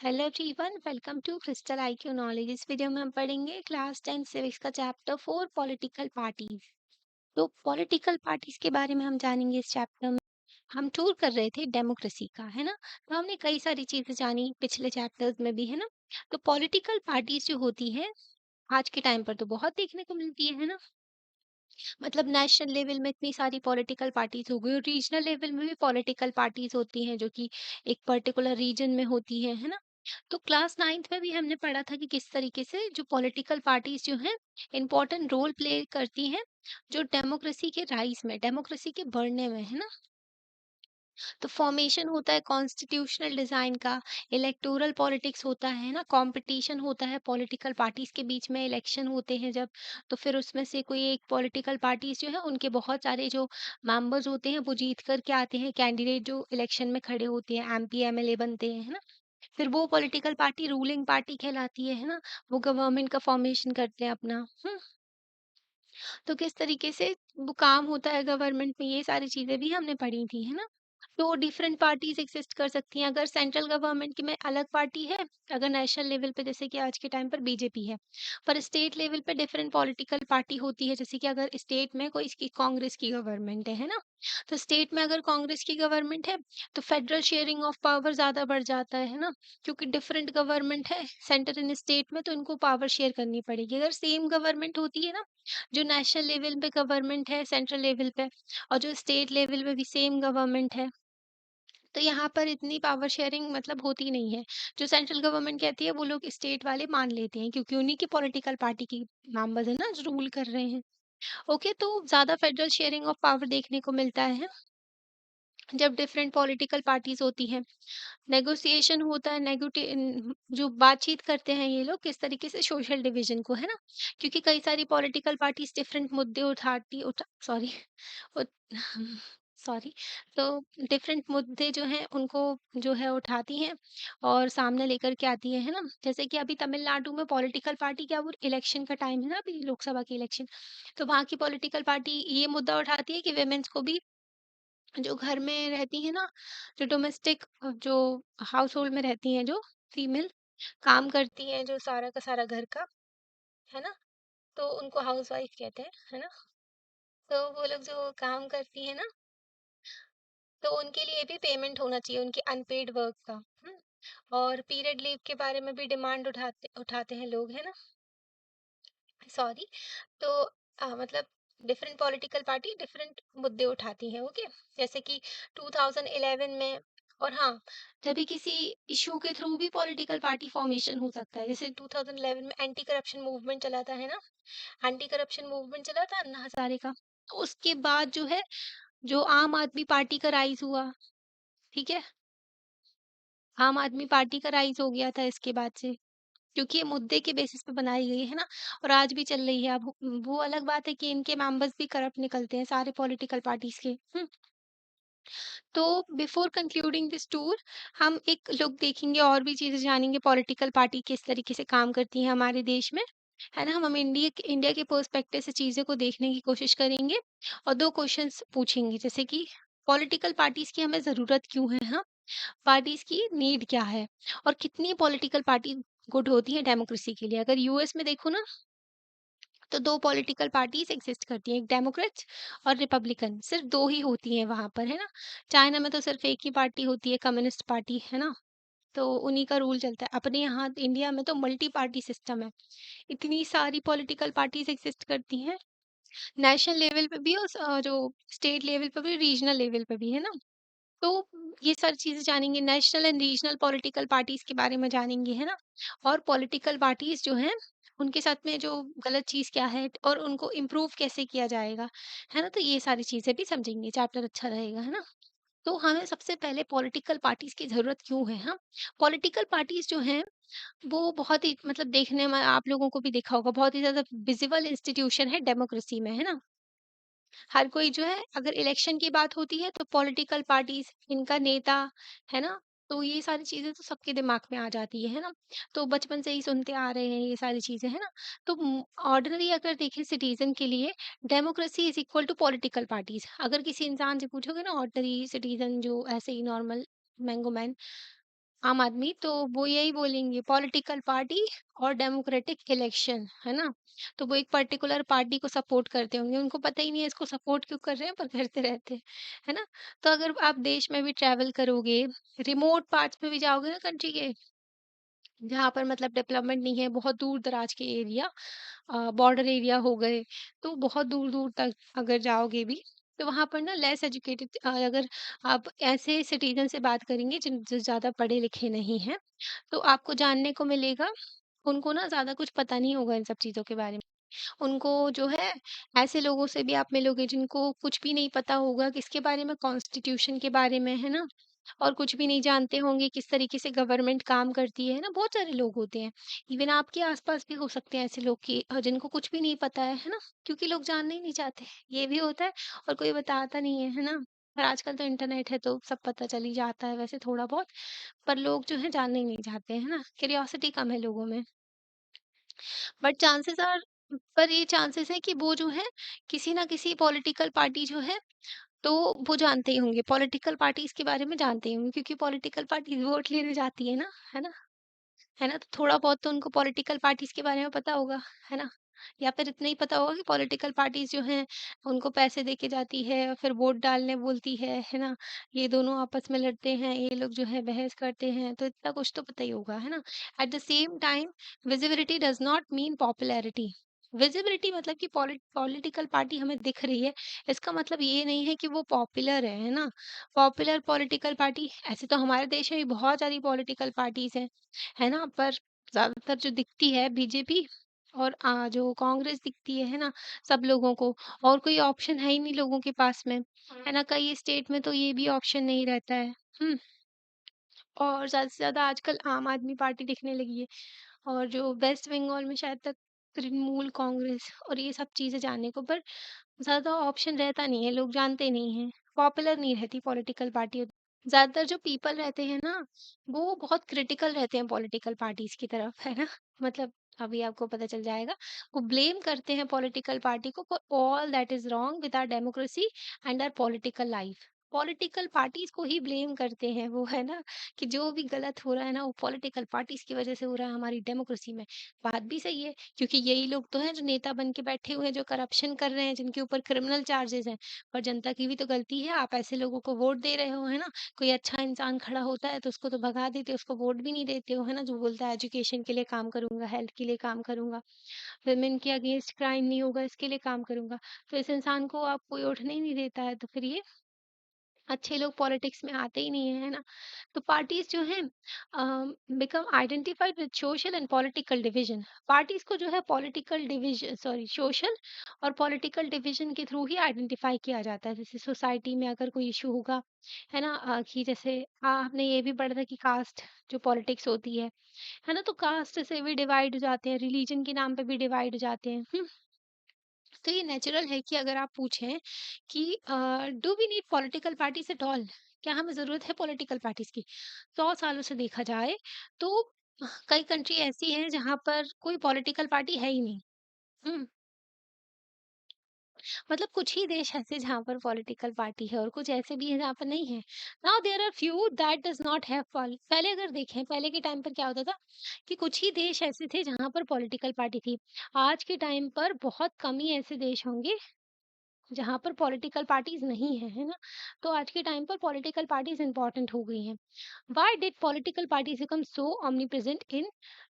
Hello everyone, welcome to Crystal IQ Knowledge. इस video में हम पढ़ेंगे क्लास 10 सिविक्स का चैप्टर 4 पॉलिटिकल पार्टीज। तो पॉलिटिकल पार्टीज के बारे में हम जानेंगे इस चैप्टर में। हम टूर कर रहे थे डेमोक्रेसी का, है ना। तो हमने कई सारी चीजें जानी पिछले चैप्टर्स में भी, है ना। तो पॉलिटिकल पार्टीज जो होती है आज के टाइम पर तो बहुत देखने को मिलती है ना। मतलब नेशनल लेवल में इतनी सारी पॉलिटिकल पार्टीज हो गई और रीजनल लेवल में भी पॉलिटिकल पार्टीज होती हैं जो कि एक पर्टिकुलर रीजन में होती है ना। तो क्लास 9th में भी हमने पढ़ा था कि किस तरीके से जो पॉलिटिकल पार्टीज जो हैं इम्पोर्टेंट रोल प्ले करती हैं जो डेमोक्रेसी के राइज में, डेमोक्रेसी के बढ़ने में, है ना। तो फॉर्मेशन होता है कॉन्स्टिट्यूशनल डिजाइन का, इलेक्टोरल पॉलिटिक्स होता है ना, कंपटीशन होता है पॉलिटिकल पार्टीज के बीच में, इलेक्शन होते हैं जब, तो फिर उसमें से कोई एक पॉलिटिकल पार्टीज जो है उनके बहुत सारे जो मेंबर्स होते हैं वो जीत कर के आते हैं, कैंडिडेट जो इलेक्शन में खड़े होते हैं एमपी एमएलए बनते हैं, है ना। फिर वो पॉलिटिकल पार्टी रूलिंग पार्टी कहलाती है ना। वो गवर्नमेंट का फॉर्मेशन करते हैं अपना। तो किस तरीके से वो काम होता है गवर्नमेंट में, ये सारी चीजें भी हमने पढ़ी थी, है ना। तो डिफरेंट पार्टीज एग्जिस्ट कर सकती हैं अगर सेंट्रल गवर्नमेंट की में अलग पार्टी है, अगर नेशनल लेवल पे जैसे कि आज के टाइम पर बीजेपी है, पर स्टेट लेवल पे डिफरेंट पॉलिटिकल पार्टी होती है। जैसे कि अगर स्टेट में कोई इसकी कांग्रेस की गवर्नमेंट है ना। तो स्टेट में अगर कांग्रेस की गवर्नमेंट है तो फेडरल शेयरिंग ऑफ पावर ज्यादा बढ़ जाता है ना। क्योंकि डिफरेंट गवर्नमेंट है सेंटर एंड स्टेट में, तो इनको पावर शेयर करनी पड़ेगी। अगर सेम गवर्नमेंट होती है ना, जो नेशनल लेवल पे गवर्नमेंट है सेंट्रल लेवल पे, और जो स्टेट लेवल पे भी सेम गवर्नमेंट है, तो यहाँ पर इतनी पावर शेयरिंग मतलब होती नहीं है। जो सेंट्रल गवर्नमेंट कहती है वो लोग स्टेट वाले मान लेते हैं, क्योंकि उन्हीं की पॉलिटिकल पार्टी की मेंबर्स है ना जो रूल कर रहे हैं। ओके, तो ज्यादा फेडरल शेयरिंग ऑफ पावर देखने को मिलता है जब डिफरेंट पॉलिटिकल पार्टीज होती हैं। नेगोशिएशन होता है, जो बातचीत करते हैं ये लोग किस तरीके से सोशल डिवीजन को, है ना। क्योंकि कई सारी पॉलिटिकल पार्टीज डिफरेंट मुद्दे उठा सॉरी सॉरी। तो डिफरेंट मुद्दे जो हैं उनको जो है उठाती हैं और सामने लेकर के आती है ना। जैसे कि अभी तमिलनाडु में पॉलिटिकल पार्टी, क्या वो इलेक्शन का टाइम है ना, अभी लोकसभा की इलेक्शन, तो वहाँ की पॉलिटिकल पार्टी ये मुद्दा उठाती है कि वेमेन्स को भी, जो घर में रहती है ना, जो डोमेस्टिक, जो हाउस होल्ड में रहती हैं, जो फीमेल काम करती हैं, जो सारा का सारा घर का, है ना। तो उनको हाउस वाइफ कहते हैं, है ना। तो वो लोग जो काम करती है ना, तो उनके लिए भी पेमेंट होना चाहिए उनकी अनपेड वर्क का। और पीरियड लीव के बारे में भी डिमांड उठाते उठाते हैं लोग, है ना। सॉरी। तो मतलब डिफरेंट पॉलिटिकल पार्टी डिफरेंट मुद्दे उठाती हैं। ओके, जैसे कि 2011 में, और हाँ, जब भी किसी इशू के थ्रू भी पॉलिटिकल पार्टी फॉर्मेशन हो सकता है। जैसे 2011 में एंटी करप्शन मूवमेंट चला था, है ना। एंटी करप्शन मूवमेंट चला था अन्ना हजारे का, तो उसके बाद जो है जो आम आदमी पार्टी का राइज हुआ। ठीक है, आम आदमी पार्टी का राइज हो गया था इसके बाद से, क्योंकि ये मुद्दे के बेसिस पे बनाई गई है ना, और आज भी चल रही है। अब वो अलग बात है कि इनके मेंबर्स भी करप्ट निकलते हैं सारे पॉलिटिकल पार्टीज के। तो बिफोर कंक्लूडिंग दिस टूर, हम एक लुक देखेंगे और भी चीजें जानेंगे पॉलिटिकल पार्टी किस तरीके से काम करती है हमारे देश में, है ना। हम इंडिया के पर्सपेक्टिव से चीजें को देखने की कोशिश करेंगे और दो क्वेश्चंस पूछेंगे, जैसे कि पॉलिटिकल पार्टीज की हमें जरूरत क्यों है, हाँ, पार्टीज की नीड क्या है, और कितनी पॉलिटिकल पार्टी गुड होती है डेमोक्रेसी के लिए। अगर यूएस में देखो ना, तो दो पॉलिटिकल पार्टीज एग्जिस्ट करती हैं, एक डेमोक्रेट्स और रिपब्लिकन, सिर्फ दो ही होती हैं वहां पर, है ना। चाइना में तो सिर्फ एक ही पार्टी होती है, कम्युनिस्ट पार्टी, है ना। तो उन्हीं का रूल चलता है। अपने यहाँ इंडिया में तो मल्टी पार्टी सिस्टम है, इतनी सारी पॉलिटिकल पार्टीज एग्जिस्ट करती हैं, नेशनल लेवल पे भी और जो स्टेट लेवल पे भी, रीजनल लेवल पे भी, है ना। तो ये सारी चीजें जानेंगे, national and regional political parties के बारे में जानेंगे, है ना। और पॉलिटिकल पार्टीज जो हैं उनके साथ में जो गलत चीज क्या है और उनको इम्प्रूव कैसे किया जाएगा, है ना। तो ये सारी चीजें भी समझेंगे, चैप्टर अच्छा रहेगा, है ना। तो हमें सबसे पहले पॉलिटिकल पार्टीज की जरूरत क्यों है, हाँ। पॉलिटिकल पार्टीज जो हैं वो बहुत ही, मतलब देखने में आप लोगों को भी देखा होगा, बहुत ही ज्यादा विजिबल इंस्टीट्यूशन है डेमोक्रेसी में, है ना। हर कोई जो है, अगर इलेक्शन की बात होती है तो पॉलिटिकल पार्टीज, इनका नेता, है ना। तो ये सारी चीजें तो सबके दिमाग में आ जाती है ना। तो बचपन से ही सुनते आ रहे हैं ये सारी चीजें, है ना। तो ऑर्डिनरी अगर देखें सिटीजन के लिए, democracy is equal to political parties. अगर किसी इंसान से पूछोगे ना, ऑर्डिनरी सिटीजन जो ऐसे ही नॉर्मल मैंगो मैन, आम आदमी तो वो यही बोलेंगे पॉलिटिकल पार्टी और डेमोक्रेटिक इलेक्शन, है ना? तो वो एक पर्टिकुलर पार्टी को सपोर्ट करते होंगे, उनको पता ही नहीं है इसको सपोर्ट क्यों कर रहे हैं पर करते रहते हैं, है ना? तो अगर आप देश में भी ट्रैवल करोगे, रिमोट पार्ट्स में भी जाओगे ना कंट्री के, जहाँ पर मतलब डेवलपमेंट नहीं है, बहुत दूर-दराज के एरिया, बॉर्डर एरिया हो गए, तो बहुत दूर-दूर तक अगर जाओगे भी, तो वहाँ पर ना लेस एजुकेटेड, अगर आप ऐसे सिटीज़न से बात करेंगे जिन जो ज़्यादा पढ़े-लिखे नहीं हैं, तो आपको जानने को मिलेगा, उनको ना ज़्यादा कुछ पता नहीं होगा इन सब चीज़ों के बारे में। उनको जो है ऐसे लोगों से भी आप मिलोगे जिनको कुछ भी नहीं पता होगा किसके बारे में, कॉन्स्टिट्यूशन के बारे में, है ना? और कुछ भी नहीं जानते होंगे किस तरीके से गवर्नमेंट काम करती है ना? बहुत सारे लोग होते हैं। इवन आपके आस-पास भी हो सकते हैं ऐसे लोग कि जिनको कुछ भी नहीं पता है ना? क्योंकि लोग जानना ही नहीं चाहते। ये भी होता है और कोई बताता नहीं है ना? और आजकल तो इंटरनेट है तो सब पता चल ही जाता है वैसे थोड़ा बहुत, पर लोग जो है जानना ही नहीं चाहते, है ना? क्यूरियोसिटी कम है लोगों में। बट चांसेस आर, पर ये चांसेस है कि वो जो है किसी ना किसी पॉलिटिकल पार्टी जो है, तो वो जानते ही होंगे, पॉलिटिकल पार्टीज के बारे में जानते ही होंगे क्योंकि पॉलिटिकल पार्टी वोट लेने जाती है ना, है ना? है ना? तो थोड़ा बहुत तो उनको पॉलिटिकल पार्टीज़ के बारे में पता होगा, है ना? या फिर इतना ही पता होगा कि पॉलिटिकल पार्टीज़ जो हैं, उनको पैसे दे के जाती है और फिर वोट डालने बोलती है ना? ये दोनों आपस में लड़ते हैं, ये लोग जो है बहस करते हैं, तो इतना कुछ तो पता ही होगा, है ना? At the same time visibility does not mean popularity. Visibility मतलब कि पॉलिटिकल पार्टी हमें दिख रही है, इसका मतलब ये नहीं है कि वो पॉपुलर है ना? पॉपुलर पॉलिटिकल पार्टी ऐसे तो हमारे देश में भी बहुत सारी पॉलिटिकल पार्टीज़ हैं। है ना? पर ज़्यादातर जो दिखती है बीजेपी और जो कांग्रेस दिखती है ना? सब लोगों को, और कोई ऑप्शन है ही नहीं लोगों के पास में, है ना? कई स्टेट में तो ये भी ऑप्शन नहीं रहता है। हुँ, और ज़्यादा से ज़्यादा आजकल आम आदमी पार्टी दिखने लगी है और जो वेस्ट बंगाल में शायद तक तृणमूल कांग्रेस और ये सब चीज़ें जानने को, पर ज़्यादा ऑप्शन रहता नहीं है, लोग जानते नहीं हैं, पॉपुलर नहीं रहती पॉलिटिकल पार्टी। ज़्यादातर जो पीपल रहते हैं ना, वो बहुत क्रिटिकल रहते हैं पॉलिटिकल पार्टीज़ की तरफ, है ना? मतलब अभी आपको पता चल जाएगा, वो ब्लेम करते हैं पॉलिटिकल पार्टी को for all that is wrong with our democracy and our political life. Political parties को ही ब्लेम करते हैं वो, है ना? कि जो भी गलत हो रहा है ना, वो पॉलिटिकल पार्टीज़ की वजह से हो रहा है हमारी डेमोक्रेसी में। बात भी सही है, क्योंकि यही लोग तो हैं जो नेता बन के बैठे हुए हैं, जो करप्शन कर रहे हैं, जिनके ऊपर क्रिमिनल चार्जेज़ हैं। पर जनता की भी तो गलती है, आप ऐसे लोगों को वोट दे रहे हो, है ना? कोई अच्छा इंसान खड़ा होता है तो उसको तो भगा देते हो, उसको वोट भी नहीं देते हो, है ना? जो बोलता है एजुकेशन के लिए काम करूँगा, हेल्थ के लिए काम करूँगा, वुमेन के अगेंस्ट क्राइम नहीं होगा, इसके लिए काम करूँगा। तो इस इंसान को आप कोई उठने ही नहीं देता है, तो फिर ये अच्छे लोग पॉलिटिक्स में आते ही नहीं है, है ना? तो पार्टीज़ जो हैं become identified with social and political division. Parties को जो है पॉलिटिकल डिवीज़न, सॉरी, सोशल और पॉलिटिकल डिवीज़न के थ्रू ही आइडेंटिफ़ाई किया जाता है। जैसे सोसाइटी में अगर कोई इश्यू होगा, है ना? कि जैसे आपने ये भी पढ़ा था कि कास्ट जो पॉलिटिक्स होती है ना? तो कास्ट से भी डिवाइड हो जाते हैं, रिलीजन के नाम पे भी डिवाइड हो जाते हैं। तो ये नेचुरल है कि अगर आप पूछें कि do we need political parties at all, क्या हमें ज़रूरत है पॉलिटिकल पार्टीज की? 100 सालों से देखा जाए तो कई कंट्री ऐसी हैं जहाँ पर कोई पॉलिटिकल पार्टी है ही नहीं। हुँ, मतलब कुछ ही देश ऐसे जहाँ पर पॉलिटिकल पार्टी है और कुछ ऐसे भी हैं जहाँ पर नहीं है। Now there are few that does not have पहले अगर देखें, पहले के टाइम पर क्या होता था कि कुछ ही देश ऐसे थे जहाँ पर पॉलिटिकल पार्टी थी। आज के टाइम पर बहुत कम ही ऐसे देश होंगे जहाँ पर पॉलिटिकल पार्टीज़ नहीं है, है ना? तो आज के टाइम पर पॉलिटिकल पार्टीज़ इम्पोर्टेंट हो गई हैं। Why did political parties become so omnipresent in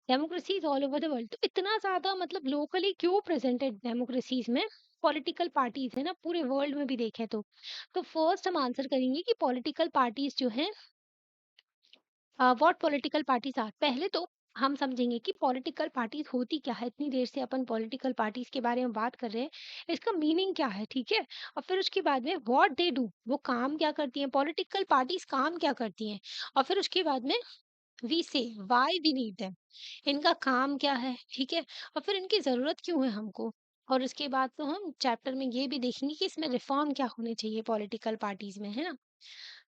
democracies all over the world? तो इतना ज़्यादा मतलब लोकली क्यों प्रेज़ेंट है डेमोक्रेसीज़ में पॉलिटिकल पार्टीज़, है ना? पूरे वर्ल्ड में भी देखें तो। तो फर्स्ट हम आंसर करेंगे कि पॉलिटिकल पार्टीज़ जो हैं, व्हाट पॉलिटिकल पार्टीज आर। पहले तो हम समझेंगे कि पॉलिटिकल पार्टीज होती क्या है। इतनी देर से अपन पॉलिटिकल पार्टीज के बारे में बात कर रहे हैं, इसका मीनिंग क्या है, ठीक है? और फिर उसके बाद में व्हाट दे डू, वो काम क्या करती हैं, पॉलिटिकल पार्टीज काम क्या करती हैं। और फिर उसके बाद में वी से व्हाई वी नीड देम, इनका काम क्या है, ठीक है? और फिर इनकी जरूरत क्यों है हमको। और उसके बाद तो हम चैप्टर में ये भी देखेंगे कि इसमें रिफॉर्म क्या होने चाहिए पॉलिटिकल पार्टीज में, है ना?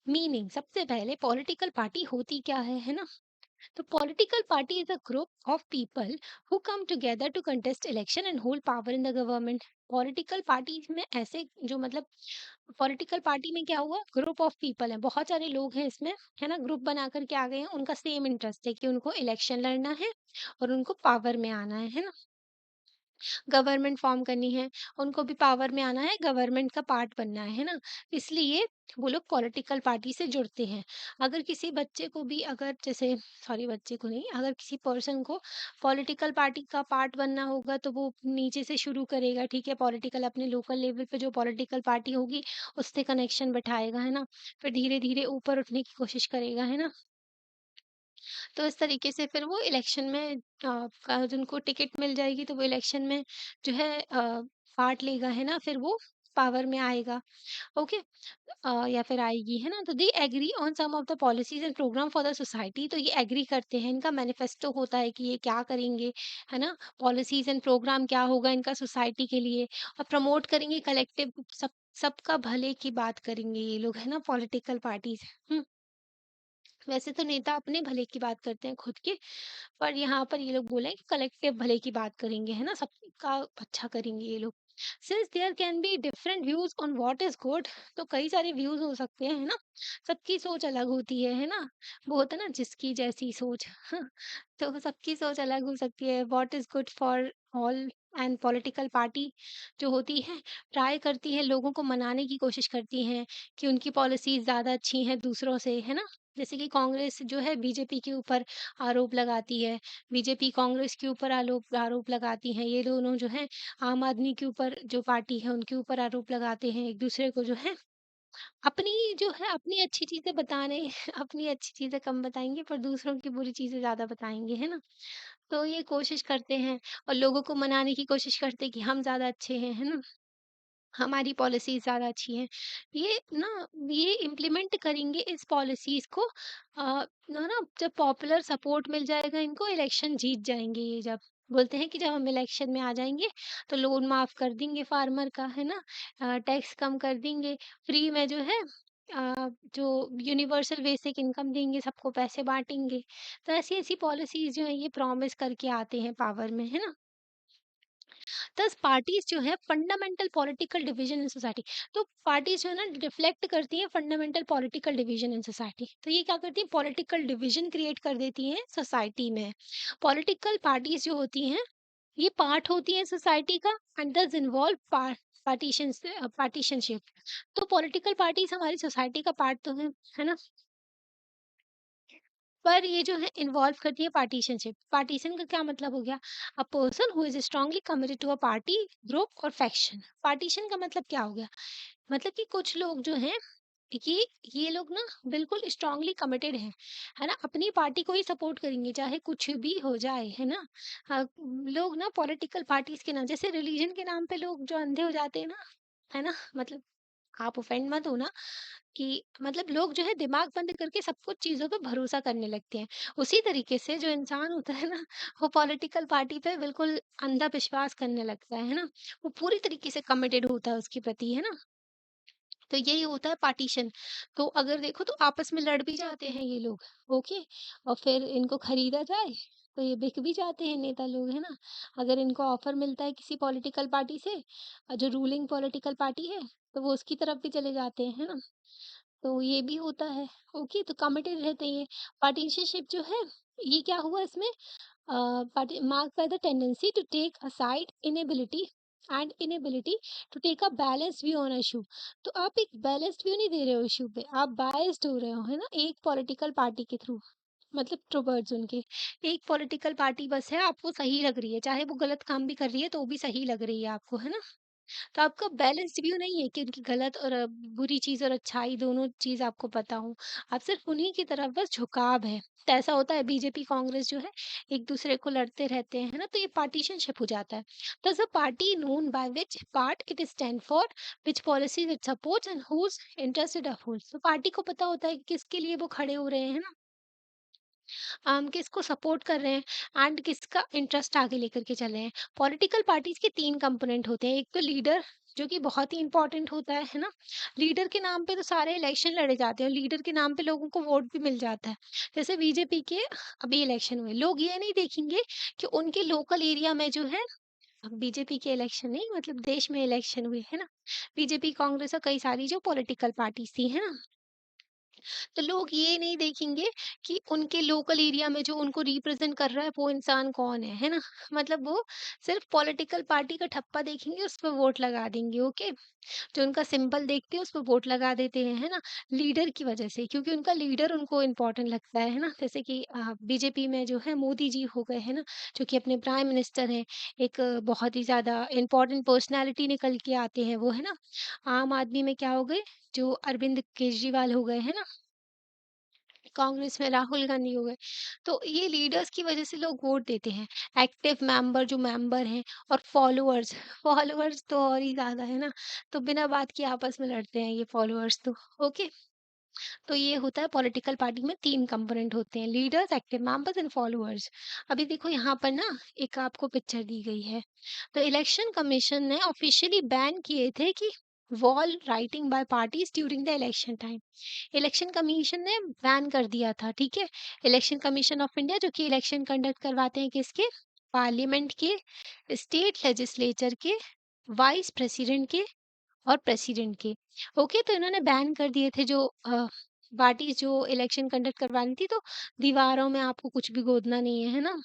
मीनिंग, सबसे पहले पॉलिटिकल पार्टी होती क्या है ना? The political party is a group of people who come together to contest election and hold power in the government. Political parties में ऐसे जो मतलब पॉलिटिकल पार्टी में क्या हुआ, ग्रुप ऑफ पीपल है, बहुत सारे लोग हैं इसमें, है ना, ग्रुप बना करके आ गए हैं, उनका सेम इंटरेस्ट है कि उनको इलेक्शन लड़ना है और उनको पावर में आना है ना, गवर्नमेंट फॉर्म करनी है, उनको भी पावर में आना है, गवर्नमेंट का पार्ट बनना है ना? इसलिए वो लोग पॉलिटिकल पार्टी से जुड़ते हैं। अगर किसी बच्चे को भी अगर जैसे सॉरी बच्चे को नहीं, अगर किसी पर्सन को पॉलिटिकल पार्टी का पार्ट बनना होगा तो वो नीचे से शुरू करेगा, ठीक है? पॉलिटिकल अपने लोकल लेवल पे जो पॉलिटिकल पार्टी होगी, उससे कनेक्शन बैठाएगा, है ना? फिर धीरे-धीरे ऊपर उठने की कोशिश करेगा, है ना? तो इस तरीके से फिर वो इलेक्शन में जिनको टिकट मिल जाएगी तो वो इलेक्शन में जो है पार्ट लेगा, है ना? फिर वो पावर में आएगा, ओके? या फिर आएगी, है ना? तो they agree on some of the policies and program for the society, तो ये एग्री करते हैं, इनका मैनिफेस्टो होता है कि ये क्या करेंगे, है ना? पॉलिसीज एंड प्रोग्राम क्या होगा इनका सोसाइटी के लिए, और प्रमोट करेंगे कलेक्टिव, सबका भले की बात करेंगे ये लोग, है ना? Political parties. वैसे तो नेता अपने भले की बात करते हैं खुद के, पर यहाँ पर ये लोग बोले हैं कि कलेक्टिव भले की बात करेंगे, है ना? सबका अच्छा करेंगे ये लोग। Since there can be different views on what is good, तो कई सारे व्यूज हो सकते हैं, है ना? सबकी सोच अलग होती है ना? वो होता है ना, जिसकी जैसी सोच। तो सबकी सोच अलग हो सकती है। What is good for all, and political party जो होती है ट्राई करती है, लोगों को मनाने की कोशिश करती हैं कि उनकी पॉलिसीज ज्यादा अच्छी हैं दूसरों से, है ना? जैसे कि कांग्रेस जो है बीजेपी के ऊपर आरोप लगाती है, बीजेपी कांग्रेस के ऊपर आरोप आरोप लगाती हैं, ये दोनों जो है आम आदमी के ऊपर जो पार्टी है उनके ऊपर आरोप लगाते हैं एक दूसरे को, जो है अपनी जो है अपनी अच्छी चीजें बताने अपनी अच्छी चीजें कम बताएंगे पर दूसरों की बुरी चीजें ज्यादा बताएंगे, है ना? तो ये कोशिश करते हैं और लोगों को मनाने की कोशिश करते हैं कि हम ज्यादा अच्छे हैं, है ना? हमारी पॉलिसीज़ ज़्यादा अच्छी हैं। ये ना ये इम्प्लीमेंट करेंगे इस पॉलिसीज़ को, ना जब पॉपुलर सपोर्ट मिल जाएगा इनको, इलेक्शन जीत जाएँगे ये जब। बोलते हैं कि जब हम इलेक्शन में आ जाएँगे तो लोन माफ़ कर देंगे फार्मर का, है ना? टैक्स कम कर देंगे, फ्री में जो है जो यूनिवर्सल बेसिक इनकम देंगे, सबको पैसे बाँटेंगे। तो ऐसी-ऐसी पॉलिसीज़ जो हैं ये प्रॉमिस करके आते हैं पावर में, है ना? दस पार्टीज जो है fundamental political division in society, तो पार्टीज जो है ना रिफ्लेक्ट करती है fundamental political division in society, तो ये क्या करती है, पॉलिटिकल डिवीजन क्रिएट कर देती हैं सोसाइटी में। पॉलिटिकल पार्टीज जो होती हैं ये पार्ट होती है सोसाइटी का, एंड दस इन्वॉल्व पार्टीशन पार्टीशनशिप, तो पॉलिटिकल पार्टीज हमारी सोसाइटी का पार्ट तो है ना? पर ये जो है इन्वॉल्व करती है पार्टीशनशिप। पार्टीशन का क्या मतलब हो गया, a person who is strongly committed to a party, group और फैक्शन। पार्टीशन का मतलब क्या हो गया, मतलब कि कुछ लोग जो हैं ये ये लोग ना बिल्कुल स्ट्रांगली कमिटेड हैं, है ना? अपनी पार्टी को ही सपोर्ट करेंगे चाहे कुछ भी हो जाए, है ना? लोग ना पॉलिटिकल पार्टीज के नाम, जैसे रिलीजन के नाम पे लोग जो अंधे हो जाते हैं ना, है ना? मतलब आप ऑफेंड मत होना कि मतलब लोग जो है दिमाग बंद करके सब कुछ चीज़ों पे भरोसा करने लगते हैं। उसी तरीके से जो इंसान होता है ना, वो पॉलिटिकल पार्टी पे बिल्कुल अंधा विश्वास करने लगता है ना? वो पूरी तरीके से कमिटेड होता है उसके प्रति, है ना? तो यही होता है पार्टीशन। तो अगर देखो तो आपस में लड़ भी जाते हैं ये लोग, ओके? और फिर इनको खरीदा जाए, तो ये बिक भी जाते हैं नेता लोग, है ना? अगर इनको ऑफर मिलता है किसी पॉलिटिकल पार्टी से, जो रूलिंग पॉलिटिकल पार्टी है, तो वो उसकी तरफ भी चले जाते हैं, है ना? तो ये भी होता है, ओके? तो कमिटेड रहते हैं ये। पार्टनरशिप जो है, ये क्या हुआ इसमें, marked by the tendency to take a side, inability to take a balanced view on issue। तो आप एक बैलेंस्ड व्यू नहीं दे रहे हो इश्यू पे, आप बायस्ड हो रहे हो, है ना? एक पॉलिटिकल पार्टी के थ्रू, मतलब टुवर्ड्स उनके। एक पॉलिटिकल पार्टी बस है, आपको सही लग रही है, चाहे वो गलत काम भी कर रही है तो भी सही लग रही है आपको, है ना? तो आपका बैलेंस्ड व्यू नहीं है कि उनकी गलत और बुरी चीज़ और अच्छाई दोनों चीज़ आपको पता हो। आप सिर्फ़ उन्हीं की तरफ बस झुकाव है। तो ऐसा होता है बीजेपी, कांग्रेस जो है एक-दूसरे को लड़ते रहते हैं, है ना? तो ये पार्टीशनशिप हो जाता है। Thus a party known by which part it stand for, which policies it supports and whose interest it upholds. तो पार्टी को पता होता है कि किसके लिए वो खड़े हो रहे हैं, है ना? किसको सपोर्ट कर रहे हैं एंड किसका इंटरेस्ट आगे लेकर के चल रहे हैं। पॉलिटिकल पार्टीज के 3 कंपोनेंट होते हैं। एक तो लीडर, जो कि बहुत ही इंपॉर्टेंट होता है ना? लीडर के नाम पे तो सारे इलेक्शन लड़े जाते हैं और लीडर के नाम पे लोगों को वोट भी मिल जाता है। जैसे बीजेपी के अभी इलेक्शन हुए, लोग ये नहीं देखेंगे कि उनके लोकल एरिया में जो है बीजेपी के इलेक्शन नहीं, मतलब देश में इलेक्शन हुए, है ना? बीजेपी, कांग्रेस और कई सारी जो पॉलिटिकल पार्टीज़ थी, है ना? तो लोग ये नहीं देखेंगे कि उनके लोकल एरिया में जो उनको रिप्रेजेंट कर रहा है वो इंसान कौन है ना? मतलब वो सिर्फ पॉलिटिकल पार्टी का ठप्पा देखेंगे, उस पे वोट लगा देंगे, ओके? जो उनका सिंबल देखते हैं उस पे वोट लगा देते हैं, है ना? लीडर की वजह से, क्योंकि उनका लीडर उनको इम्पोर्टेंट लगता है ना? जैसे कि बीजेपी में जो है मोदी जी हो गए, है ना? जो कि अपने प्राइम मिनिस्टर हैं, एक बहुत ही ज़्यादा इम्पोर्टेंट पर्सनैलिटी निकल के आते हैं वो, है ना? आम आदमी में क्या हो गए, जो अरविंद केजरीवाल हो गए, है ना? कांग्रेस में राहुल गांधी हो गए। तो ये लीडर्स की वजह से लोग वोट देते हैं। एक्टिव मेंबर जो मेंबर हैं और फॉलोअर्स, फॉलोअर्स तो और ही ज़्यादा है ना, तो बिना बात के आपस में लड़ते हैं ये फॉलोअर्स तो। ओके, तो ये होता है पॉलिटिकल पार्टी में 3 कंपोनेंट होते हैं, leaders, active members and followers. अभी देखो यहाँ पर ना एक आपको पिक्चर दी गई है। तो इलेक्शन कमीशन ने ऑफिशियली बैन किए थे कि wall writing by parties during the election time. Election commission ने बैन कर दिया था, ठीक है? इलेक्शन कमीशन ऑफ इंडिया जो कि इलेक्शन कंडक्ट करवाते हैं किसके? पार्लियामेंट के, स्टेट लेजिस्लेचर के, वाइस प्रेसिडेंट के और प्रेसिडेंट के। ओके, तो इन्होंने बैन कर दिए थे जो पार्टी जो इलेक्शन कंडक्ट करवानी थी, तो दीवारों में आपको कुछ भी गोदना नहीं है, है ना?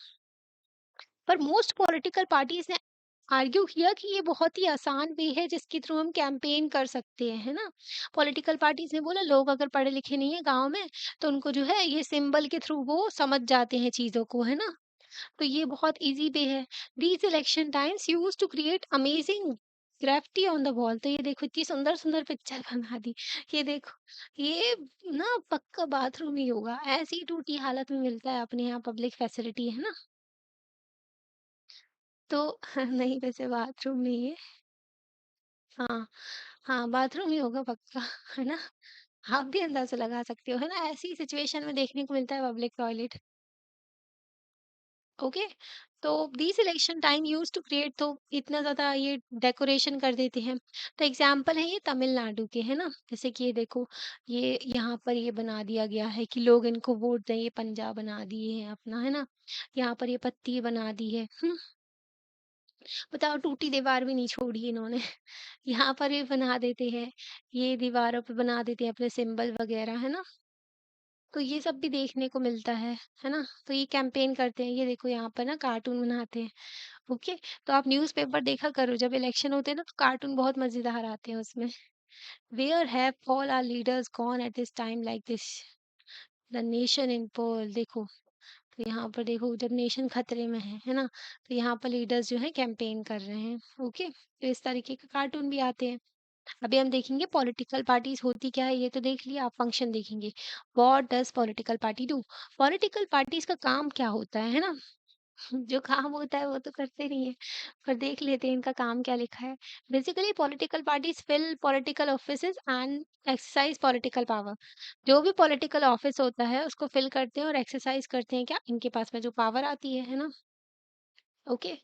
पर मोस्ट पॉलिटिकल पार्टीज ने आर्ग्यू किया कि ये बहुत ही आसान वे है जिसके थ्रू हम कैंपेन कर सकते हैं, है ना? पॉलिटिकल पार्टीज ने बोला लोग अगर पढ़े लिखे नहीं है गांव में, तो उनको जो है ये सिंबल के थ्रू वो समझ जाते हैं चीजों को, है ना? तो ये बहुत इजी वे है। These election times use to create amazing graffiti on the wall. तो ये देखो इतनी सुंदर सुंदर पिक्चर बना दी। ये देखो, ये ना पक्का बाथरूम ही होगा, ऐसी टूटी हालत में मिलता है अपने यहाँ पब्लिक फैसिलिटी, है ना? तो नहीं, वैसे बाथरूम नहीं है। हाँ, हाँ, बाथरूम ही होगा पक्का, है ना? आप भी अंदाज़ा लगा सकते हो, है ना? ऐसी सिचुएशन में देखने को मिलता है पब्लिक टॉयलेट। ओके, तो these election time use to create, तो इतना ज्यादा ये डेकोरेशन कर देते हैं। तो एग्जाम्पल है ये तमिलनाडु के, है ना? जैसे कि ये देखो, ये यहाँ पर ये बना दिया गया है कि लोग इनको वोट दें, ये पंजा बना दिए हैं अपना, है ना? यहाँ पर ये पत्ती बना दी है। बताओ, टूटी दीवार भी नहीं छोड़ी इन्होंने। यहाँ पर भी बना देते हैं, ये दीवारों पे बना देते हैं अपने सिंबल वगैरह, है ना? तो ये सब भी देखने को मिलता है ना? तो ये कैंपेन करते हैं, ये देखो यहाँ पर ना कार्टून बनाते हैं। ओके, तो आप न्यूज़पेपर देखा करो, जब इलेक्शन होते हैं ना तो कार्टून बहुत मज़ेदार आते हैं उसमें। Where have all our leaders gone at this time like this, the nation in peril. देखो, तो यहाँ पर देखो जब नेशन खतरे में है ना? तो यहाँ पर लीडर्स जो है कैंपेन कर रहे हैं। ओके, तो इस तरीके के कार्टून भी आते हैं। अभी हम देखेंगे पॉलिटिकल पार्टीज होती क्या है, ये तो देख लिया, आप फंक्शन देखेंगे। What does political party do? Political parties का काम क्या होता है ना? जो काम होता है वो तो करते नहीं है, पर देख लेते हैं इनका काम क्या लिखा है। Basically political parties fill political offices and exercise political power. जो भी पॉलिटिकल ऑफिस होता है उसको फिल करते हैं और एक्सरसाइज करते हैं, क्या इनके पास में जो पावर आती है ना? Okay,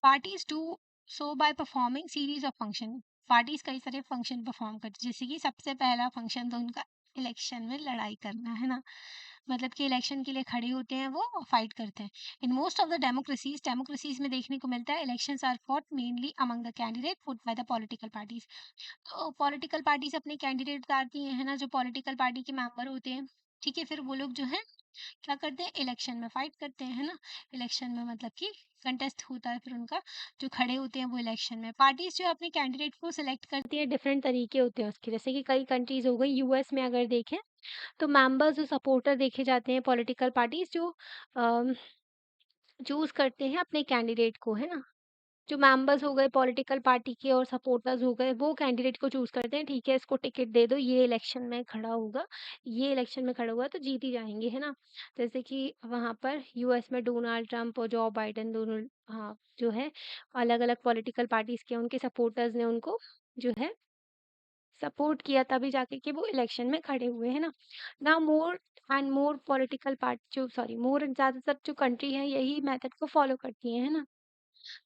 parties do so by performing series of function. Parties कई सारे फंक्शन परफॉर्म करती है, जैसे कि सबसे पहला फंक्शन तो उनका इलेक्शन में लड़ाई करना, है ना? मतलब कि इलेक्शन के लिए खड़े होते हैं वो और फाइट करते हैं। In most of the democracies में देखने को मिलता है elections are fought mainly among the candidate put by the political parties. तो पॉलिटिकल पार्टीज अपने कैंडिडेट उतारती हैं, है ना? जो पॉलिटिकल पार्टी के मेंबर होते हैं, ठीक है? फिर वो लोग जो है क्या करते हैं, इलेक्शन में फाइट करते हैं, है ना? इलेक्शन में मतलब कि कंटेस्ट होता है फिर उनका, जो खड़े होते हैं वो इलेक्शन में। पार्टीज जो अपने कैंडिडेट को सिलेक्ट करती है, डिफरेंट तरीके होते हैं उसके, जैसे कि कई कंट्रीज हो गई, यूएस में अगर देखें तो मेंबर्स और सपोर्टर देखे जाते हैं पॉलिटिकल पार्टीज जो चूज करते हैं अपने कैंडिडेट को, है ना? जो मेंबर्स हो गए पॉलिटिकल पार्टी के और सपोर्टर्स हो गए, वो कैंडिडेट को चूज करते हैं, ठीक है इसको टिकट दे दो, ये इलेक्शन में खड़ा होगा, ये इलेक्शन में खड़ा हुआ तो जीत ही जाएंगे, है ना? जैसे कि वहां पर यूएस में डोनाल्ड ट्रंप और जो बाइडेन दोनों, हाँ, जो है अलग अलग पॉलिटिकल पार्टीज के उनके सपोर्टर्स ने उनको जो है सपोर्ट किया, तभी जाके कि वो इलेक्शन में खड़े हुए, है ना? ना more and more political party जो, सॉरी, मोर ज्यादातर जो कंट्री है यही मेथड को फॉलो करती है ना?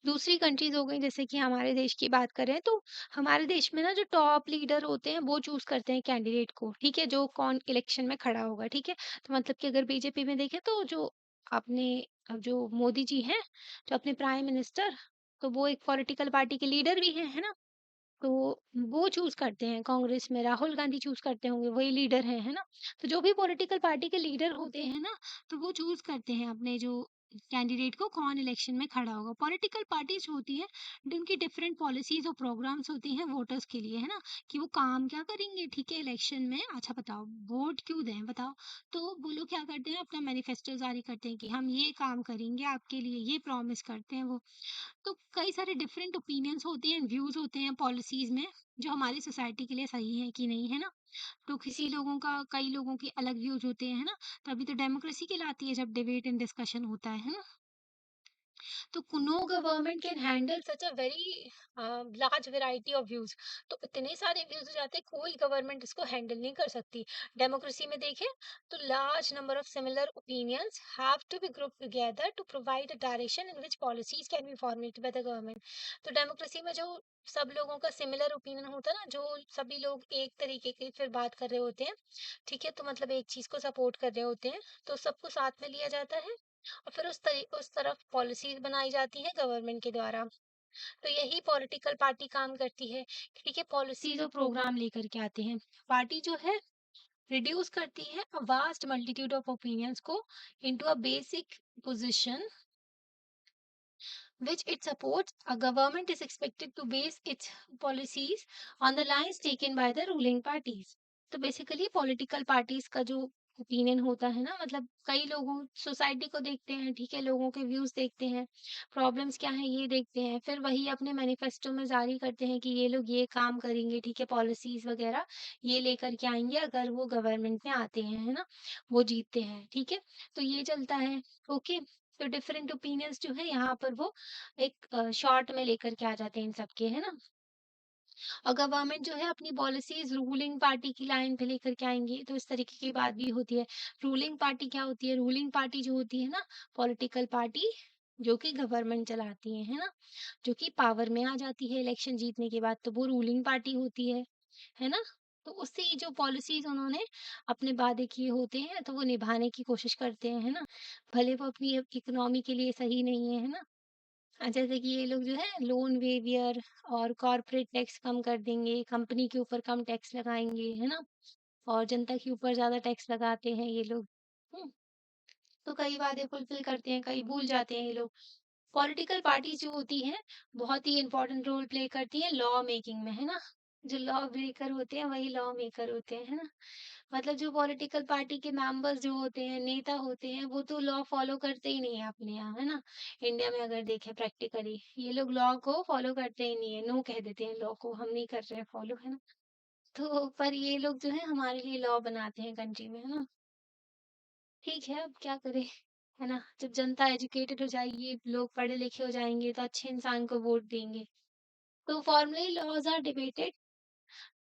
दूसरी कंट्रीज हो गई, जैसे कि हमारे देश की बात करें तो हमारे देश में ना जो टॉप लीडर होते हैं वो चूज करते हैं कैंडिडेट को, ठीक है? जो कौन इलेक्शन में खड़ा होगा, ठीक है? तो मतलब कि अगर बीजेपी में देखें तो जो अपने, अब जो मोदी जी हैं, जो अपने प्राइम मिनिस्टर तो वो एक पॉलिटिकल पार्टी के लीडर भी हैं, है ना? तो वो चूज़ करते हैं, कांग्रेस में राहुल गांधी चूज़ करते होंगे, वही लीडर हैं, है ना? तो जो भी पॉलिटिकल पार्टी के लीडर होते हैं ना, तो वो चूज़ करते हैं अपने जो कैंडिडेट को कौन इलेक्शन में खड़ा होगा। पॉलिटिकल पार्टीज़ होती है, उनकी डिफरेंट पॉलिसीज़ और प्रोग्राम्स होती हैं वोटर्स के लिए, है ना? कि वो काम क्या करेंगे, ठीक है, इलेक्शन में। अच्छा बताओ, वोट क्यों दें बताओ? तो वो लोग क्या करते हैं, अपना मैनिफेस्टो जारी करते हैं कि हम ये काम करेंगे आपके लिए, ये प्रॉमिस करते हैं वो। तो कई सारे डिफरेंट ओपिनियंस होते हैं, व्यूज़ होते हैं पॉलिसीज़ में, जो हमारी सोसाइटी के लिए सही है कि नहीं, है ना? तो किसी लोगों का कई लोगों के अलग व्यूज़ होते हैं, है ना? तभी तो डेमोक्रेसी कहलाती है जब डिबेट एंड डिस्कशन होता है ना? तो no government can handle such a very large variety of views. तो इतने सारे व्यूज हो जाते हैं, कोई गवर्नमेंट इसको हैंडल नहीं कर सकती। डेमोक्रेसी में देखें तो large number of similar opinions have to be group together to provide a direction in which policies can be formulated by the government. तो डेमोक्रेसी में जो सब लोगों का सिमिलर ओपिनियन होता है ना, जो सभी लोग एक तरीके की फिर बात कर रहे होते हैं, ठीक है, तो मतलब एक चीज को सपोर्ट कर रहे होते हैं, तो सबको साथ में लिया जाता है और फिर उस तरफ पॉलिसीज बनाई जाती हैं गवर्नमेंट के द्वारा। तो यही पॉलिटिकल पार्टी काम करती है, ठीक है, पॉलिसीज और प्रोग्राम लेकर के आते हैं। पार्टी जो है रिड्यूस करती है a vast multitude of opinions को into a basic position which it supports. A government is expected to base its policies on the lines taken by the ruling parties. तो बेसिकली पॉलिटिकल पार्टीज का जो opinion होता है ना, मतलब कई लोगों सोसाइटी को देखते हैं, ठीक है, लोगों के व्यूज देखते हैं, प्रॉब्लम्स क्या है ये देखते हैं, फिर वही अपने मैनिफेस्टो में जारी करते हैं कि ये लोग ये काम करेंगे, ठीक है, पॉलिसीज वगैरह ये लेकर के आएंगे अगर वो गवर्नमेंट में आते हैं, है ना, वो जीतते हैं, ठीक है। तो ये चलता है। ओके। तो डिफरेंट ओपिनियंस जो है यहाँ पर वो एक शॉर्ट में लेकर के आ जाते हैं इन सबके, है ना। और गवर्नमेंट जो है अपनी पॉलिसीज रूलिंग पार्टी की लाइन पे लेकर के आएंगी, तो इस तरीके की बात भी होती है। रूलिंग पार्टी क्या होती है, रूलिंग पार्टी जो होती है ना, पॉलिटिकल पार्टी जो कि गवर्नमेंट चलाती है ना, जो कि पावर में आ जाती है इलेक्शन जीतने के बाद, तो वो रूलिंग पार्टी होती है ना। तो उससे ये जो पॉलिसीज उन्होंने अपने वादे किए होते हैं तो वो निभाने की कोशिश करते हैं, है ना, भले वो अपनी इकोनॉमी के लिए सही नहीं है ना। जैसे कि ये लोग जो है लोन वेवियर और कॉर्पोरेट टैक्स कम कर देंगे, कंपनी के ऊपर कम टैक्स लगाएंगे, है ना, और जनता के ऊपर ज्यादा टैक्स लगाते हैं ये लोग। हम्म, तो कई वादे फुलफिल करते हैं, कई भूल जाते हैं ये लोग। पॉलिटिकल पार्टीज जो होती हैं बहुत ही इंपॉर्टेंट रोल प्ले करती हैं लॉ मेकिंग में, है ना। जो लॉ ब्रेकर होते हैं वही लॉ मेकर होते हैं, है ना। मतलब जो पॉलिटिकल पार्टी के मेंबर्स जो होते हैं, नेता होते हैं, वो तो लॉ फॉलो करते ही नहीं है अपने यहाँ, है ना। इंडिया में अगर देखें प्रैक्टिकली ये लोग लॉ को फॉलो करते ही नहीं है, नो कह देते हैं लॉ को, हम नहीं कर रहे हैं फॉलो, है ना। तो पर ये लोग जो है हमारे लिए लॉ बनाते हैं कंट्री में, है ना। ठीक है, अब क्या करें, है ना। जब जनता एजुकेटेड हो जाएगी, लोग पढ़े लिखे हो जाएंगे तो अच्छे इंसान को वोट देंगे। तो फॉर्मली लॉज आर डिबेटेड।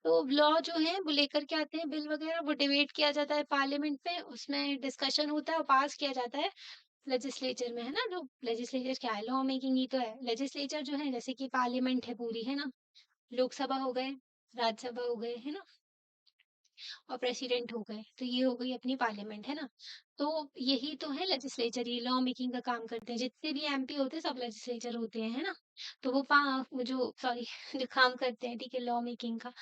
तो लॉ जो है वो लेकर के आते हैं बिल वगैरह, वो डिबेट किया जाता है पार्लियामेंट में, उसमें डिस्कशन होता है और पास किया जाता है लेजिस्लेचर में, है ना। जो लेजिस्लेचर क्या है, लॉ मेकिंग ही तो है लेजिस्लेचर जो है, जैसे कि पार्लियामेंट है पूरी, है ना, लोकसभा हो गए, राज्यसभा हो गए, है ना, और प्रेसिडेंट हो गए, तो ये हो गई अपनी पार्लियामेंट, है ना। तो यही तो है लेजिस्लेचर, ये लॉ मेकिंग का काम करते हैं, जितने भी एमपी होते हैं सब लेजिस्लेचर होते हैं, है ना। तो वो जो सॉरी जो काम करते हैं, ठीक है, लॉ मेकिंग का।